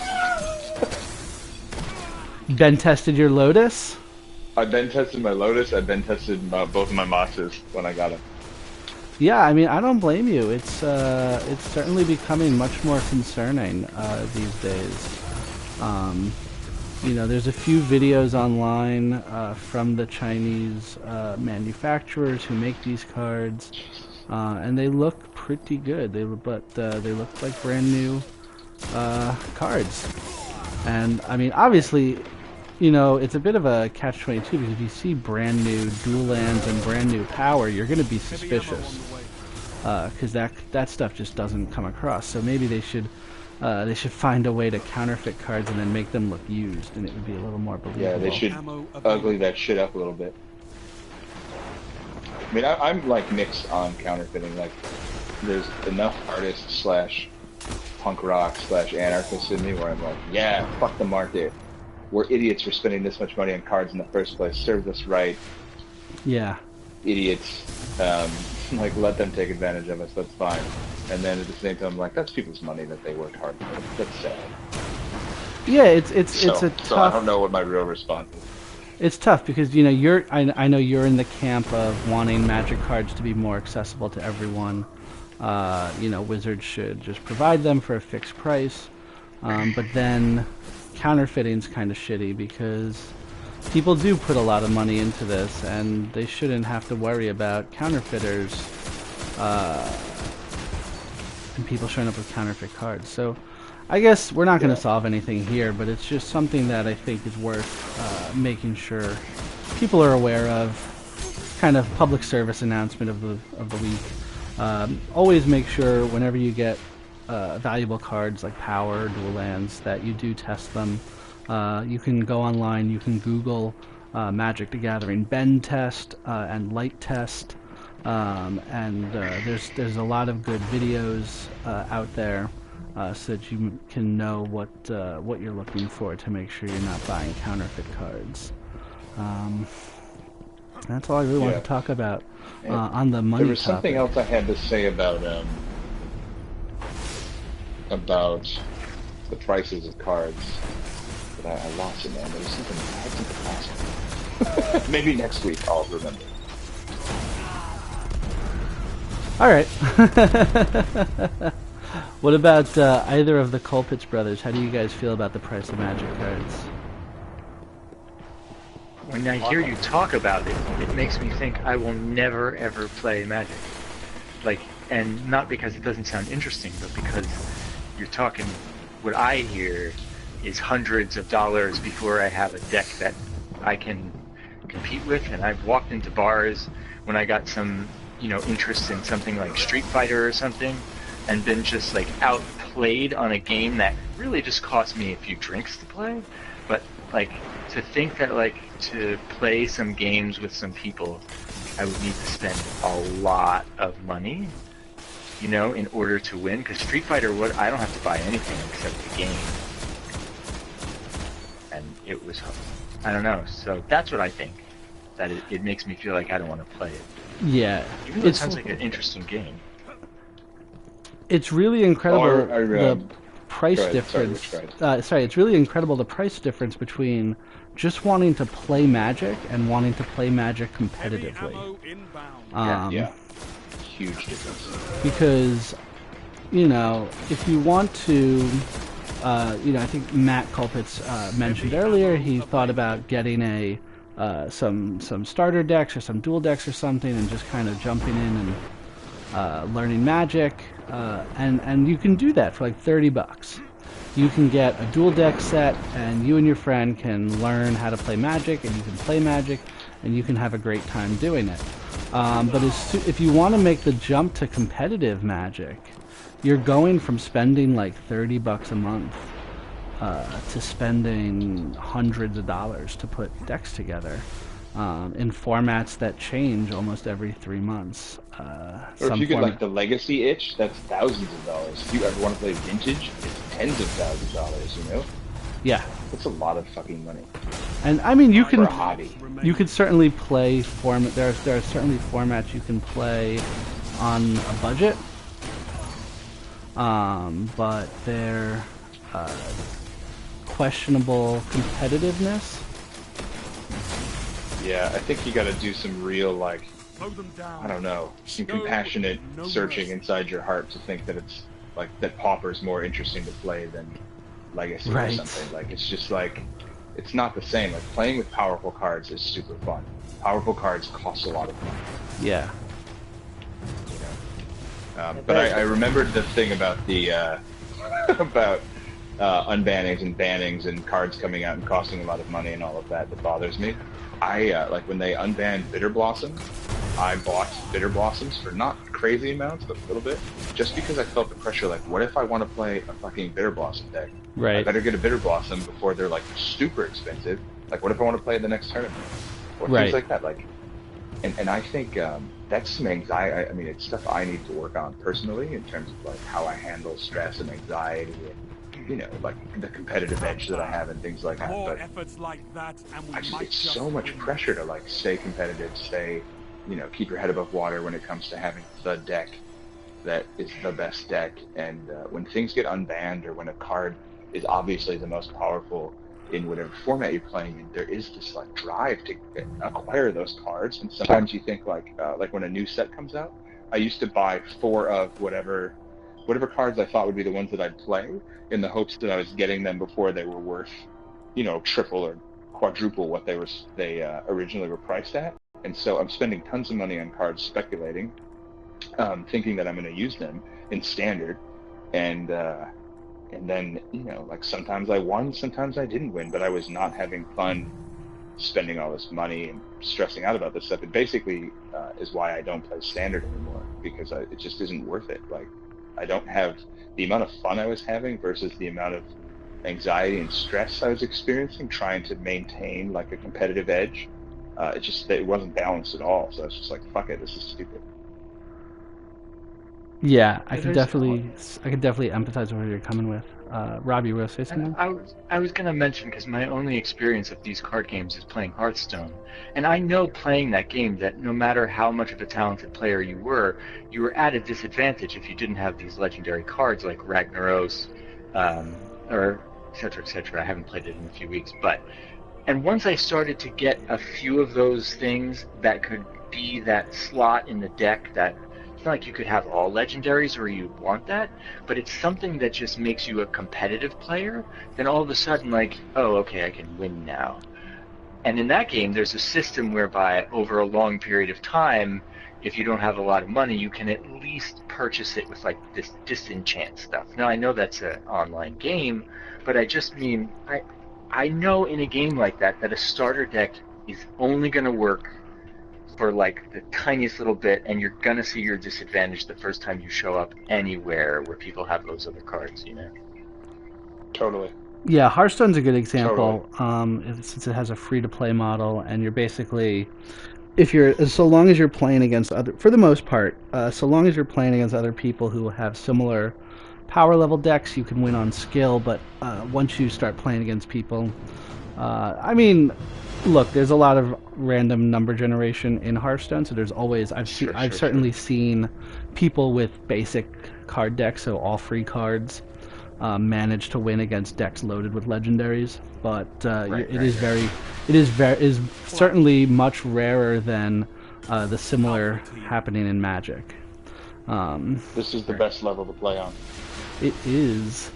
Ben tested your Lotus? I bend tested my Lotus. I bend tested both of my Mosses when I got them. Yeah, I mean, I don't blame you. It's certainly becoming much more concerning these days. There's a few videos online from the Chinese manufacturers who make these cards, and they look pretty good. They look like brand new cards. And I mean, obviously, it's a bit of a catch-22 because if you see brand new dual lands and brand new power, you're going to be suspicious because that stuff just doesn't come across. So maybe they should find a way to counterfeit cards and then make them look used, and it would be a little more believable. Yeah, they should ugly that shit up a little bit. I mean, I'm like mixed on counterfeiting. Like, there's enough artists / punk rock / anarchists in me where I'm like, yeah, fuck the market. We're idiots for spending this much money on cards in the first place. Serves us right. Yeah. Idiots. Like, let them take advantage of us. That's fine. And then at the same time, I'm like, that's people's money that they worked hard for. That's sad. Yeah, it's a tough. So I don't know what my real response is. It's tough because I know you're in the camp of wanting Magic cards to be more accessible to everyone. Wizards should just provide them for a fixed price. But then counterfeiting's kind of shitty because people do put a lot of money into this, and they shouldn't have to worry about counterfeiters and people showing up with counterfeit cards. So I guess we're not going to solve anything here, but it's just something that I think is worth making sure people are aware of. Kind of public service announcement of the week. Always make sure whenever you get valuable cards like power, dual lands, that you do test them. You can go online, you can Google Magic the Gathering bend test and light test, and there's a lot of good videos out there so that you can know what you're looking for to make sure you're not buying counterfeit cards. That's all I really want to talk about on the money topic. There was something else I had to say about the prices of cards. But I lost it, man. There was something. I had something last week. Maybe next week I'll remember. All right. What about either of the Colpitts brothers? How do you guys feel about the price of Magic cards? When I hear you talk about it, it makes me think I will never ever play Magic. And not because it doesn't sound interesting, but because you're talking, what I hear is hundreds of dollars before I have a deck that I can compete with. And I've walked into bars when I got some, interest in something like Street Fighter or something, and been just outplayed on a game that really just cost me a few drinks to play. But to think that to play some games with some people, I would need to spend a lot of money, in order to win. Because Street Fighter, I don't have to buy anything except the game, and it was, I don't know. So that's what I think. That it makes me feel like I don't want to play it. Yeah, Even though it sounds like an interesting game. It's really incredible the price ahead, difference. It's really incredible the price difference between just wanting to play Magic and wanting to play Magic competitively. Yeah. Huge difference. Because, if you want to, I think Matt Colpitts mentioned earlier, he thought about getting some starter decks or some dual decks or something, and just kind of jumping in learning Magic, and you can do that for like $30. You can get a dual deck set, and you and your friend can learn how to play Magic, and you can play Magic, and you can have a great time doing it. But if you want to make the jump to competitive Magic, you're going from spending like $30 a month to spending hundreds of dollars to put decks together in formats that change almost every 3 months. Or if you get like the legacy itch, that's thousands of dollars. If you ever want to play vintage, it's tens of thousands of dollars, you know? Yeah. That's a lot of fucking money. And I mean, you For can a hobby. you could certainly play there are certainly formats you can play on a budget. But they're questionable competitiveness. Yeah, I think you got to do some real, like, I don't know, some compassionate searching inside your heart to think that it's like that Pauper's more interesting to play than Legacy or something. Like, it's just like, it's not the same. Like, playing with powerful cards is super fun. Powerful cards cost a lot of money. Yeah. You know? But I remembered the thing about the about unbannings and bannings and cards coming out and costing a lot of money and all of that bothers me. I like when they unbanned Bitter Blossom, I bought Bitter Blossoms for not crazy amounts, but a little bit, just because I felt the pressure. Like, what if I want to play a fucking Bitter Blossom deck? Right. I better get a Bitter Blossom before they're like super expensive. Like, what if I want to play in the next tournament? Or things like that. Like, and I think that's some anxiety. I mean, it's stuff I need to work on personally in terms of like how I handle stress and anxiety and, you know, like the competitive edge that I have and things like that. But it's so much pressure to like stay competitive, you know, keep your head above water when it comes to having the deck that is the best deck. And when things get unbanned or when a card is obviously the most powerful in whatever format you're playing in, there is this like drive to acquire those cards. And sometimes you think like when a new set comes out, I used to buy 4 of whatever cards I thought would be the ones that I'd play, in the hopes that I was getting them before they were worth, you know, triple or quadruple what they originally were priced at. And so I'm spending tons of money on cards speculating, thinking that I'm going to use them in standard, and then, you know, like sometimes I won, sometimes I didn't win, but I was not having fun spending all this money and stressing out about this stuff. It basically is why I don't play standard anymore, because it just isn't worth it. Like, I don't have the amount of fun I was having versus the amount of anxiety and stress I was experiencing trying to maintain like a competitive edge. It wasn't balanced at all. So I was just like, fuck it, this is stupid. Yeah, I could definitely empathize with where you're coming with. Robbie, you were say something? I was going to mention, because my only experience of these card games is playing Hearthstone, and I know playing that game that no matter how much of a talented player you were at a disadvantage if you didn't have these legendary cards like Ragnaros, or et cetera, et cetera. I haven't played it in a few weeks, and once I started to get a few of those things that could be that slot in the deck that, it's not like you could have all legendaries or you want that, but it's something that just makes you a competitive player, then all of a sudden, like, oh, okay, I can win now. And in that game, there's a system whereby over a long period of time, if you don't have a lot of money, you can at least purchase it with like this disenchant stuff. Now, I know that's an online game, but I just mean, I know in a game like that a starter deck is only going to work for like the tiniest little bit, and you're going to see your disadvantage the first time you show up anywhere where people have those other cards, you know? Totally. Yeah, Hearthstone's a good example, since it has a free-to-play model, and you're basically, so long as you're playing against for the most part, so long as you're playing against other people who have similar power level decks, you can win on skill. But once you start playing against people, I mean, look, there's a lot of random number generation in Hearthstone, so there's always I've certainly seen people with basic card decks, so all free cards, manage to win against decks loaded with legendaries. But it is certainly much rarer than the similar happening in Magic. This is the best level to play on. It is.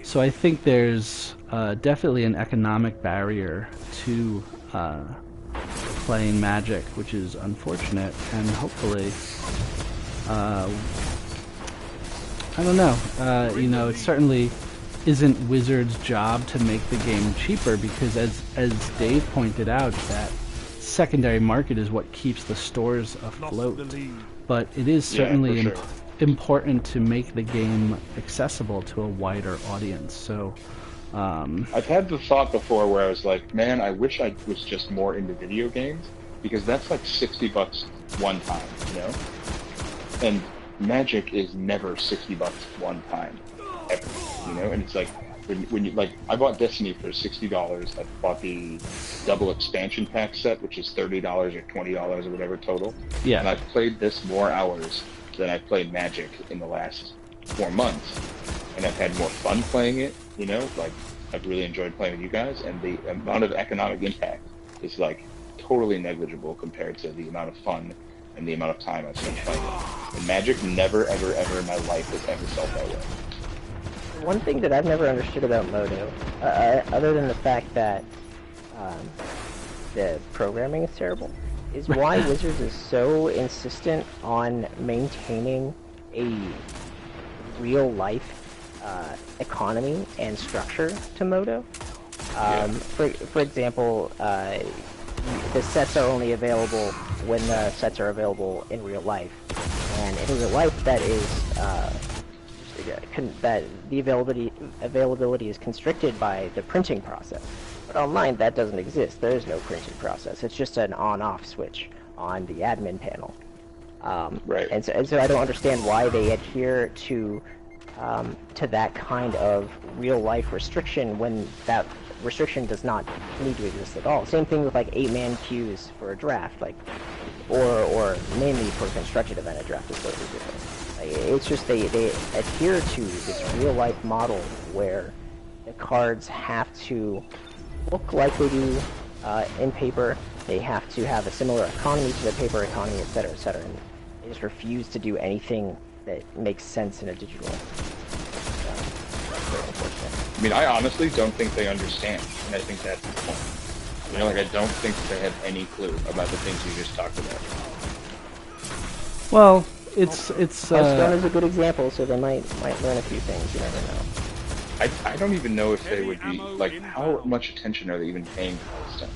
So I think there's definitely an economic barrier to playing Magic, which is unfortunate, and hopefully, I don't know, you know, it certainly isn't Wizards' job to make the game cheaper, because as Dave pointed out, that secondary market is what keeps the stores afloat. But it is certainly important to make the game accessible to a wider audience. So I've had the thought before where I was like, man, I wish I was just more into video games, because that's like $60 one time, you know? And Magic is never $60 one time, ever, you know? And it's like, when you, like, I bought Destiny for $60. I bought the double expansion pack set, which is $30 or $20 or whatever total. yeah, And I've played this more hours than I've played Magic in the last 4 months. And I've had more fun playing it, you know? Like, I've really enjoyed playing with you guys, and the amount of economic impact is, like, totally negligible compared to the amount of fun and the amount of time I've spent playing it. And Magic never, ever, ever in my life has ever felt that way. One thing that I've never understood about Moto, other than the fact that the programming is terrible, is why Wizards is so insistent on maintaining a real-life economy and structure to Moto. For example, the sets are only available when the sets are available in real life, and in real life that is that the availability is constricted by the printing process. But online, that doesn't exist. There is no printing process. It's just an on-off switch on the admin panel. Right. And so I don't understand why they adhere to that kind of real-life restriction when that restriction does not need to exist at all. Same thing with like 8-man queues for a draft, like, or mainly for a constructed event, a draft is totally different. It's just they adhere to this real-life model where the cards have to look like they do in paper. They have to have a similar economy to the paper economy, etc., etc. And they just refuse to do anything that makes sense in a digital. Very unfortunate. I mean, I honestly don't think they understand, and I think that's the point. You know, like, I don't think they have any clue about the things you just talked about. well, it's Hearthstone is a good example, so they might learn a few things. You never know. I don't even know if they would be, like, how much attention are they even paying to Hearthstone?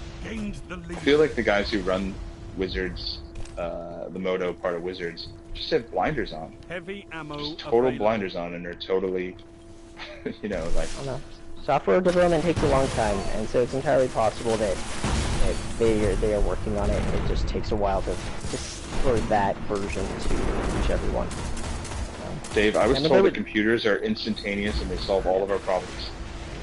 I feel like the guys who run Wizards, the Moto part of Wizards, just have blinders on. Heavy ammo Just total available. blinders on, and they're totally, you know, like... I don't know. Software development takes a long time, and so it's entirely possible that they are working on it. It just takes a while for that version to reach everyone. Dave, I was And told they that computers are instantaneous and they solve all of our problems.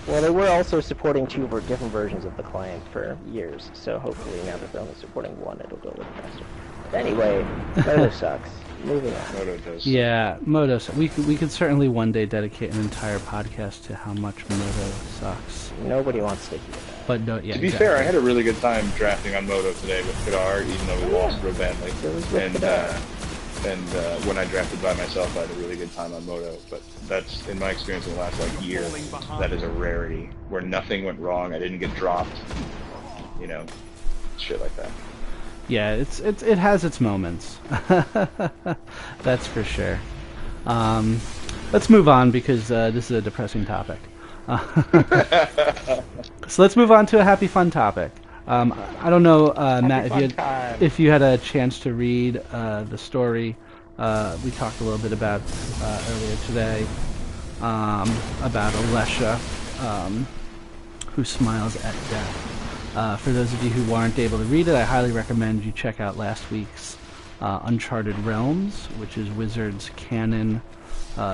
Well, they were also supporting two different versions of the client for years, so hopefully now that they're only supporting one, it'll go a little faster. But anyway, Moto sucks. Moving on. Moto does. yeah, Moto. We could certainly one day dedicate an entire podcast to how much Moto sucks. Nobody wants to hear that. But no, yeah. To be exactly. fair, I had a really good time drafting on Moto today with Kadar, even though we lost real badly. It was with And Kadar. when I drafted by myself, I had a really good time on Moto. But that's, in my experience in the last like year, that is a rarity where nothing went wrong. I didn't get dropped. You know, shit like that. Yeah, it has its moments. That's for sure. Let's move on because this is a depressing topic. So let's move on to a happy fun topic. I don't know, Matt, if you had a chance to read the story we talked a little bit about earlier today about Alesha, who smiles at death. For those of you who weren't able to read it, I highly recommend you check out last week's Uncharted Realms, which is Wizards canon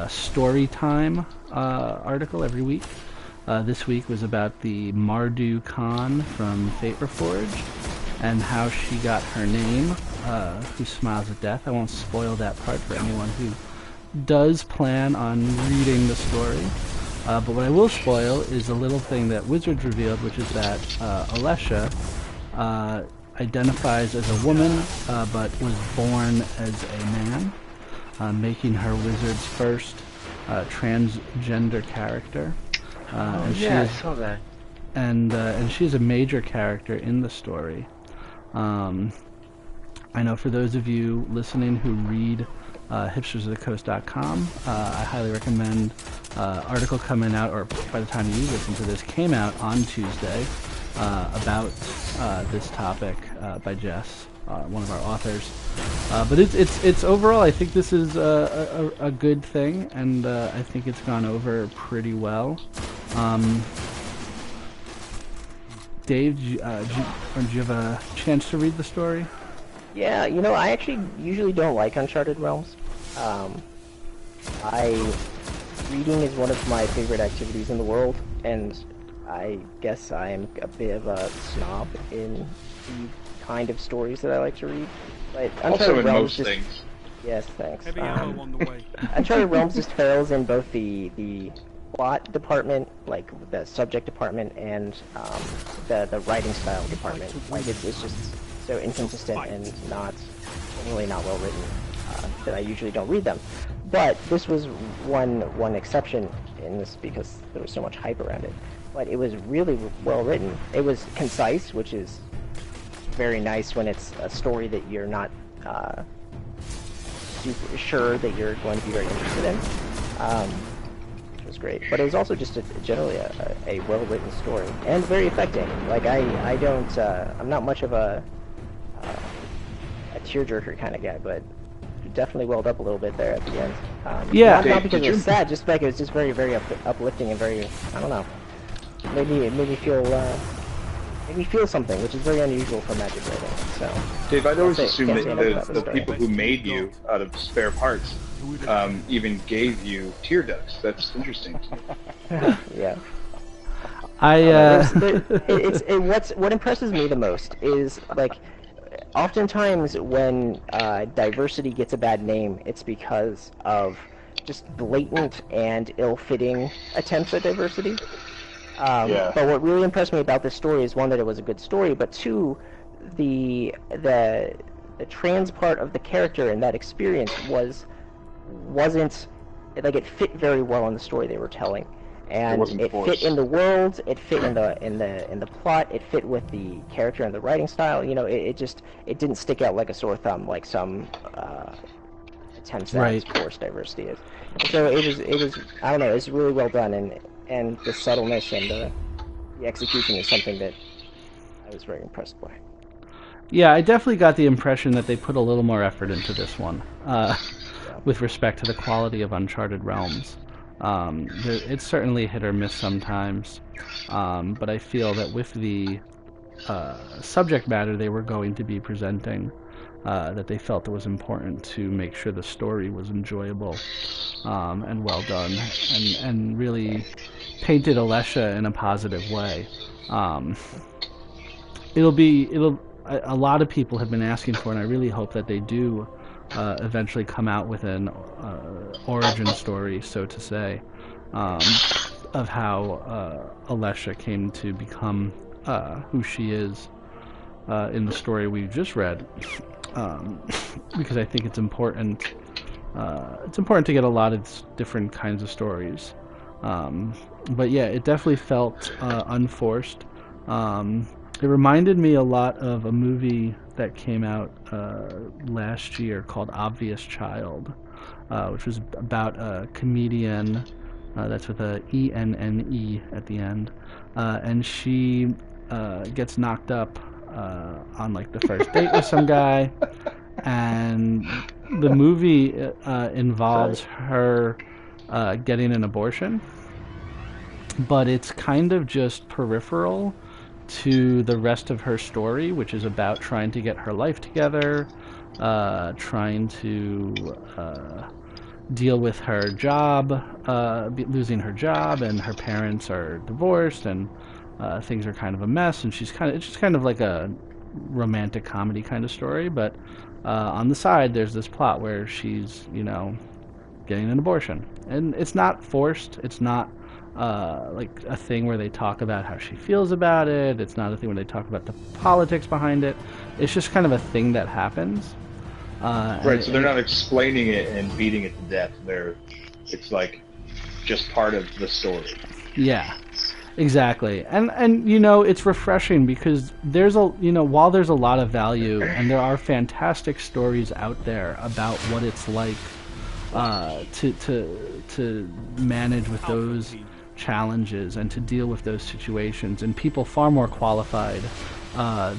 story time article every week. This week was about the Mardu Khan from Fate Reforged and how she got her name, who smiles at death. I won't spoil that part for anyone who does plan on reading the story. But what I will spoil is a little thing that Wizards revealed, which is that Alesha identifies as a woman, but was born as a man, making her Wizards' first transgender character. I saw that. And she is a major character in the story. I know for those of you listening who read hipstersofthecoast.com, I highly recommend article coming out, or by the time you listen to this, came out on Tuesday about this topic by Jess, one of our authors. But it's overall, I think this is a good thing, and I think it's gone over pretty well. Dave, did you have a chance to read the story? Yeah, I actually usually don't like Uncharted Realms. Reading is one of my favorite activities in the world, and I guess I am a bit of a snob in the kind of stories that I like to read. But Also in most things. Yes, thanks. Heavy ammo on the way. Uncharted Realms just fails in both the plot department, like the subject department, and the writing style department. Like it's just so inconsistent and really not well written that I usually don't read them. But this was one exception in this because there was so much hype around it. But it was really well written. It was concise, which is very nice when it's a story that you're not super sure that you're going to be very interested in. Which was great. But it was also just generally a well-written story and very affecting. Like I'm not much of a tearjerker kind of guy, but definitely welled up a little bit there at the end. Yeah. Not because it was sad, just like it was just very, very uplifting and very, I don't know, made me feel something, which is very unusual for magic writing. So, Dave, I'd always assumed that the people who made you out of spare parts even gave you tear ducts. That's interesting. Yeah. What impresses me the most is like oftentimes when diversity gets a bad name, it's because of just blatant and ill-fitting attempts at diversity. But what really impressed me about this story is one, that it was a good story, but two, the trans part of the character in that experience wasn't like it fit very well in the story they were telling. And it fit in the world, it fit in the plot, it fit with the character and the writing style. It didn't stick out like a sore thumb like some attempts at forced diversity is. So it was I don't know, it's really well done, and the subtleness and the execution is something that I was very impressed by. Yeah, I definitely got the impression that they put a little more effort into this one, with respect to the quality of Uncharted Realms. It's certainly hit or miss sometimes, but I feel that with the subject matter they were going to be presenting, that they felt it was important to make sure the story was enjoyable and well done, and really painted Alessia in a positive way. A lot of people have been asking for, and I really hope that they do eventually come out with an origin story, so to say, of how Alessia came to become who she is in the story we just read, because I think it's important. It's important to get a lot of different kinds of stories, but yeah, it definitely felt unforced. It reminded me a lot of a movie that came out last year called Obvious Child, which was about a comedian that's with a E-N-N-E at the end, and she gets knocked up on like the first date with some guy, and the movie involves her getting an abortion, but it's kind of just peripheral to the rest of her story, which is about trying to get her life together, trying to deal with her job, losing her job, and her parents are divorced, and things are kind of a mess, and it's just kind of like a romantic comedy kind of story, but on the side there's this plot where she's, getting an abortion, and it's not forced, it's not like a thing where they talk about how she feels about it. It's not a thing where they talk about the politics behind it. It's just kind of a thing that happens. Right, so they're not explaining it and beating it to death. It's like just part of the story. Yeah. Exactly. And it's refreshing because while there's a lot of value and there are fantastic stories out there about what it's like to manage with those challenges and to deal with those situations, and people far more qualified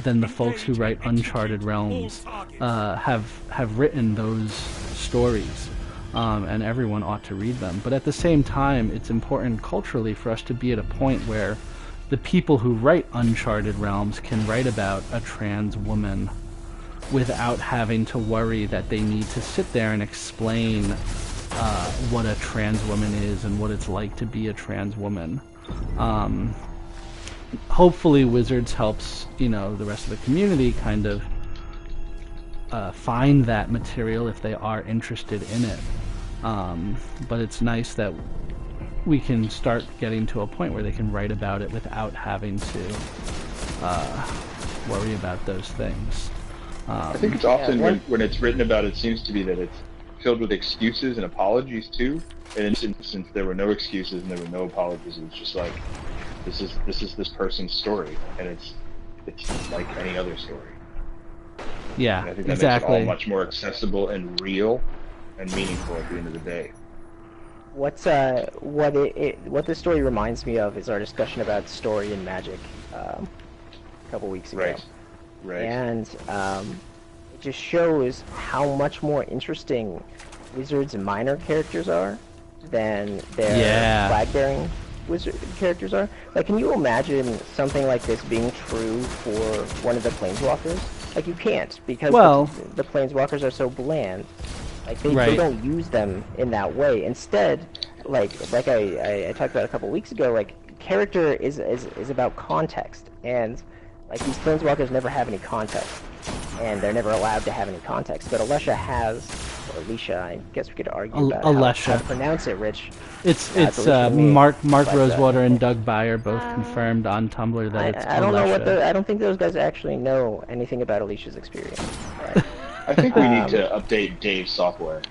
than the folks who write Uncharted Realms have written those stories. And everyone ought to read them. But at the same time, it's important culturally for us to be at a point where the people who write Uncharted Realms can write about a trans woman without having to worry that they need to sit there and explain what a trans woman is and what it's like to be a trans woman. Hopefully Wizards helps, the rest of the community kind of find that material if they are interested in it. But it's nice that we can start getting to a point where they can write about it without having to worry about those things. I think it's often when it's written about, it seems to be that it's filled with excuses and apologies too. And in this instance, there were no excuses and there were no apologies. It was just like, this is this person's story, and it's like any other story. Yeah, and I think that exactly. makes it all much more accessible and real and meaningful at the end of the day. What this story reminds me of is our discussion about story and magic a couple weeks ago. Right. And it just shows how much more interesting Wizards and minor characters are than their flag-bearing Wizard characters are. Like, can you imagine something like this being true for one of the Planeswalkers? Like, you can't, because the Planeswalkers are so bland. Like, they don't use them in that way. Instead, like I talked about a couple weeks ago, like, character is about context. And, like, these Planeswalkers never have any context. And they're never allowed to have any context. But Alicia has, or Alicia, I guess we could argue about how to pronounce it, Rich. It's Mark Rosewater and Doug Byer both confirmed on Tumblr that it's I don't Alicia. know I don't think those guys actually know anything about Alicia's experience. Right? I think we need to update Dave's software.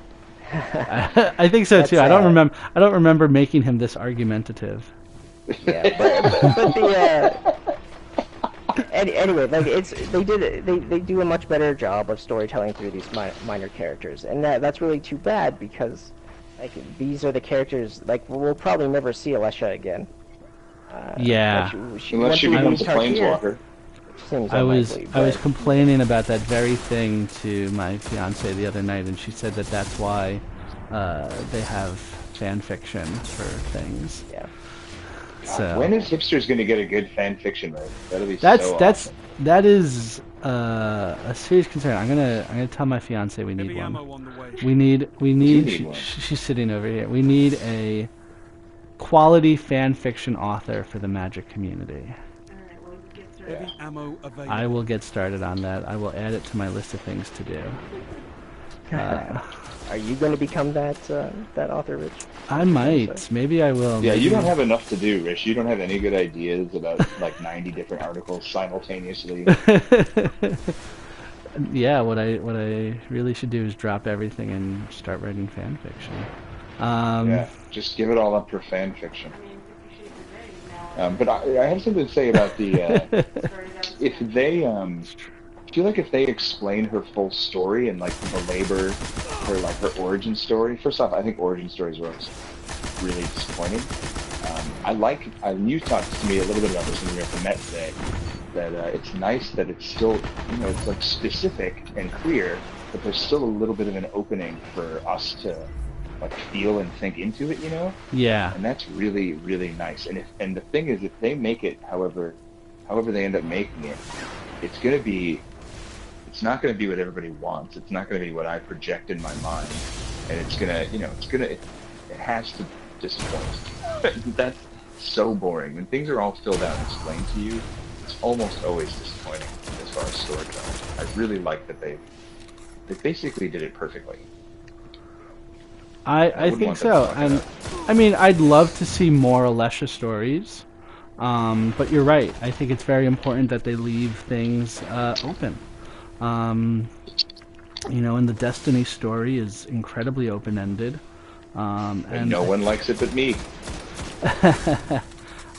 I think so too. I don't remember making him this argumentative. Yeah, but the anyway, like they do a much better job of storytelling through these minor characters, and that's really too bad because like these are the characters like we'll probably never see Alicia again. Unless she becomes a planeswalker. I was complaining about that very thing to my fiance the other night, and she said that that's why they have fan fiction for things. Yeah. So when is Hipsters going to get a good fan fiction mode? That'll be awesome. That is a serious concern. I'm gonna tell my fiance we need one. We need. She's sitting over here. We need a quality fan fiction author for the Magic community. I will get started on that. I will add it to my list of things to do. Are you going to become that author, Rich? I might. Maybe I will. Yeah, you don't have enough to do, Rich. You don't have any good ideas about like 90 different articles simultaneously. Yeah, what I really should do is drop everything and start writing fan fiction. Yeah, just give it all up for fan fiction. But I have something to say about the if they I feel like if they explain her full story and like belabor her origin story. First off, I think origin stories were really disappointing. You talked to me a little bit about this when we were at the Met today. That it's nice that it's still it's like specific and clear, but there's still a little bit of an opening for us to like feel and think into it, Yeah. And that's really, really nice. And the thing is, if they make it however they end up making it, it's not gonna be what everybody wants. It's not gonna be what I project in my mind, and it has to disappoint. That's so boring. When things are all filled out and explained to you, it's almost always disappointing as far as storytelling. I really like that they basically did it perfectly. I think so, and I mean I'd love to see more Alesha stories, but you're right. I think it's very important that they leave things open. And the Destiny story is incredibly open-ended, and no one likes it but me.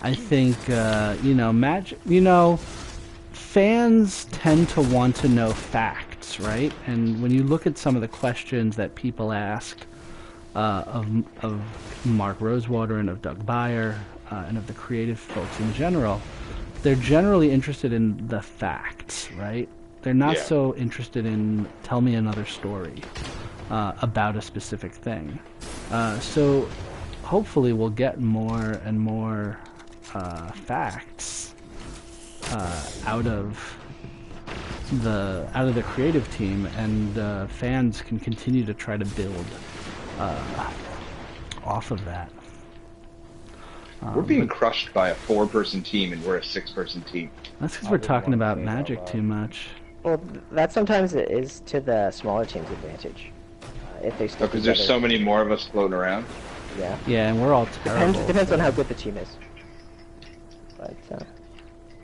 I think Magic. Fans tend to want to know facts, right? And when you look at some of the questions that people ask of Mark Rosewater and of Doug Beyer and of the creative folks in general, they're generally interested in the facts, right? They're not so interested in tell me another story about a specific thing. So hopefully we'll get more and more facts out of the creative team, and fans can continue to try to build off of that. We're being crushed by a 4-person team, and we're a 6-person team. That's because we're talking about Magic too much. Well, that sometimes is to the smaller team's advantage. If they stick Because there's so many more of us floating around. Yeah. Yeah, and we're all terrible. Depends on how good the team is. But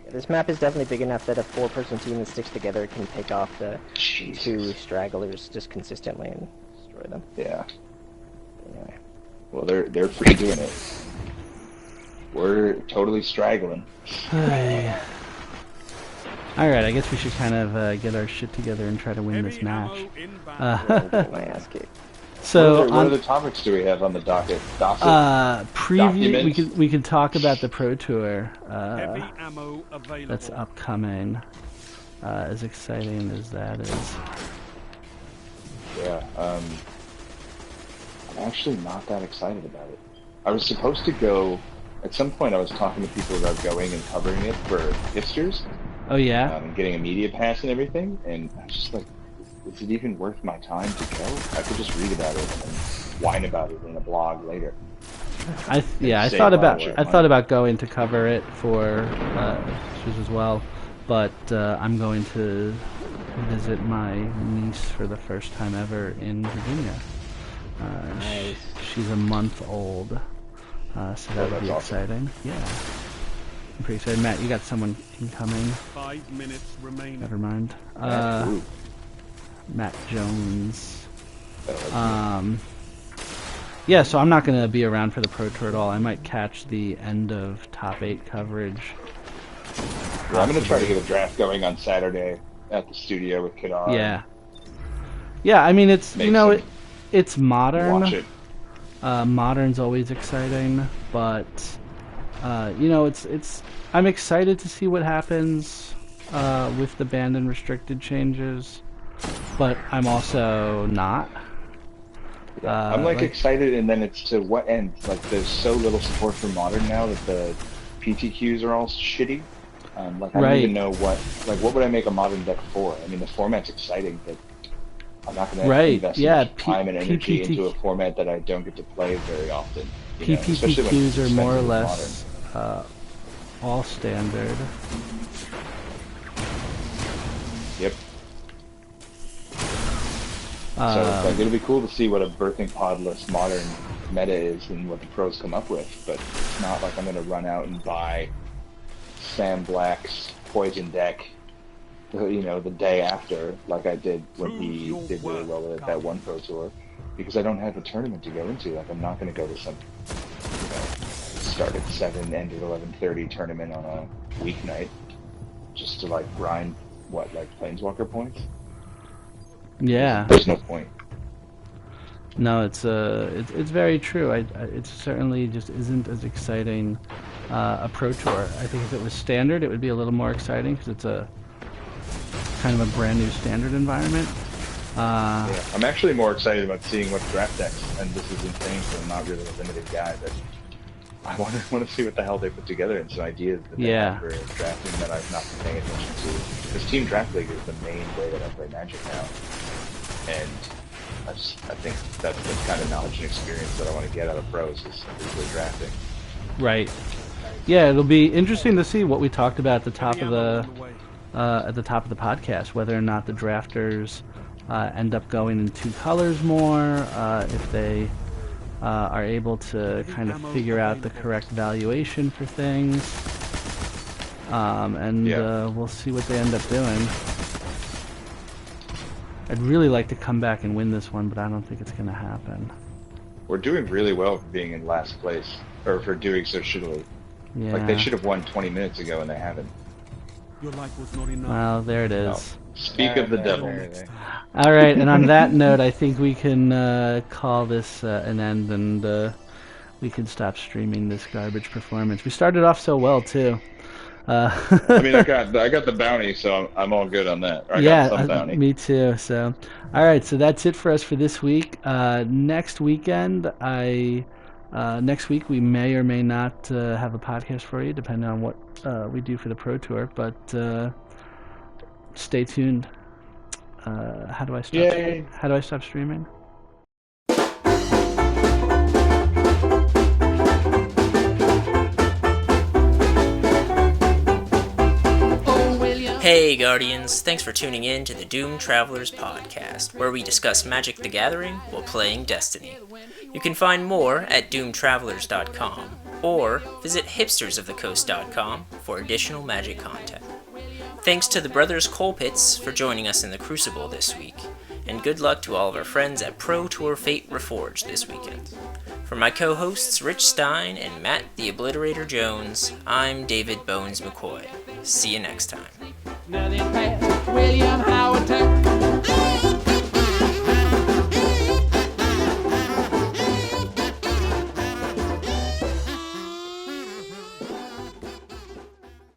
this map is definitely big enough that a 4-person team that sticks together can take off the 2 stragglers just consistently and destroy them. Yeah. Anyway. Well, they're free doing it. We're totally straggling. Alright, I guess we should kind of get our shit together and try to win this match. My ass kicked. So what other topics do we have on the docket? Preview. We can talk about the Pro Tour Heavy ammo available. that's upcoming. As exciting as that is. Yeah. I'm actually not that excited about it. I was supposed to go. At some point, I was talking to people about going and covering it for hipsters. Oh yeah. And getting a media pass and everything, and I was just like, is it even worth my time to go? I could just read about it and then whine about it in a blog later. I thought about going to cover it for hipsters as well, but I'm going to visit my niece for the first time ever in Virginia. Nice. She's a month old. So that would be awesome. exciting. Yeah. I'm pretty excited. Matt, you got someone incoming. 5 minutes remaining. Never mind. Ooh. Matt Jones. Oh, Yeah, so I'm not going to be around for the Pro Tour at all. I might catch the end of top 8 coverage. well, I'm going to try to get a draft going on Saturday at the studio with Kedar. Yeah. Yeah, I mean, it's, it's modern. Watch it. Modern's always exciting, but it's. I'm excited to see what happens with the banned and restricted changes, but I'm also not. I'm excited, and then it's to what end? Like, there's so little support for modern now that the PTQs are all shitty. I don't even know what would I make a modern deck for? I mean, the format's exciting, but I'm not going to invest much time and energy into a format that I don't get to play very often. PPTQs are more or less all standard. Yep. So it'll be cool to see what a birthing podless modern meta is and what the pros come up with, but it's not like I'm going to run out and buy Sam Black's Poison deck the day after, like I did when he did really well at that one Pro Tour, because I don't have a tournament to go into. Like, I'm not going to go to some, start at 7, end at 11:30 tournament on a weeknight, just to grind Planeswalker points. Yeah. There's no point. No, it's very true. It certainly just isn't as exciting a Pro Tour. I think if it was standard, it would be a little more exciting because it's a kind of a brand new standard environment. Yeah. I'm actually more excited about seeing what draft decks, and this is insane because I'm not really a limited guy, but I want to see what the hell they put together and some ideas that they have for drafting that I've not been paying attention to. Because Team Draft League is the main way that I play Magic now, and I think that's the kind of knowledge and experience that I want to get out of pros is really drafting. Right. Yeah, it'll be interesting to see what we talked about at the top of the podcast, whether or not the drafters end up going in 2 colors more, if they are able to kind of figure out the correct valuation for things, and we'll see what they end up doing. I'd really like to come back and win this one, but I don't think it's going to happen. We're doing really well for being in last place, or for doing so shittily. Yeah. Like they should have won 20 minutes ago, and they haven't. Your life was not enough. Well, there it No. is. Speak of the There, devil. there. All right, and on that note, I think we can call this an end, and we can stop streaming this garbage performance. We started off so well too. I mean, I got the bounty, so I'm all good on that. Or I yeah, got some bounty. me too. So, all right, so that's it for us for this week. Next weekend, next week we may or may not have a podcast for you, depending on what we do for the Pro Tour. But stay tuned. How do I stop? Yay. How do I stop streaming? Hey Guardians, thanks for tuning in to the Doomed Travelers podcast, where we discuss Magic the Gathering while playing Destiny. You can find more at doomtravelers.com or visit hipstersofthecoast.com for additional Magic content. Thanks to the Brothers Colpitts for joining us in the Crucible this week, and good luck to all of our friends at Pro Tour Fate Reforged this weekend. For my co-hosts Rich Stein and Matt the Obliterator Jones, I'm David Bones McCoy. See you next time. Nothing past William Howard.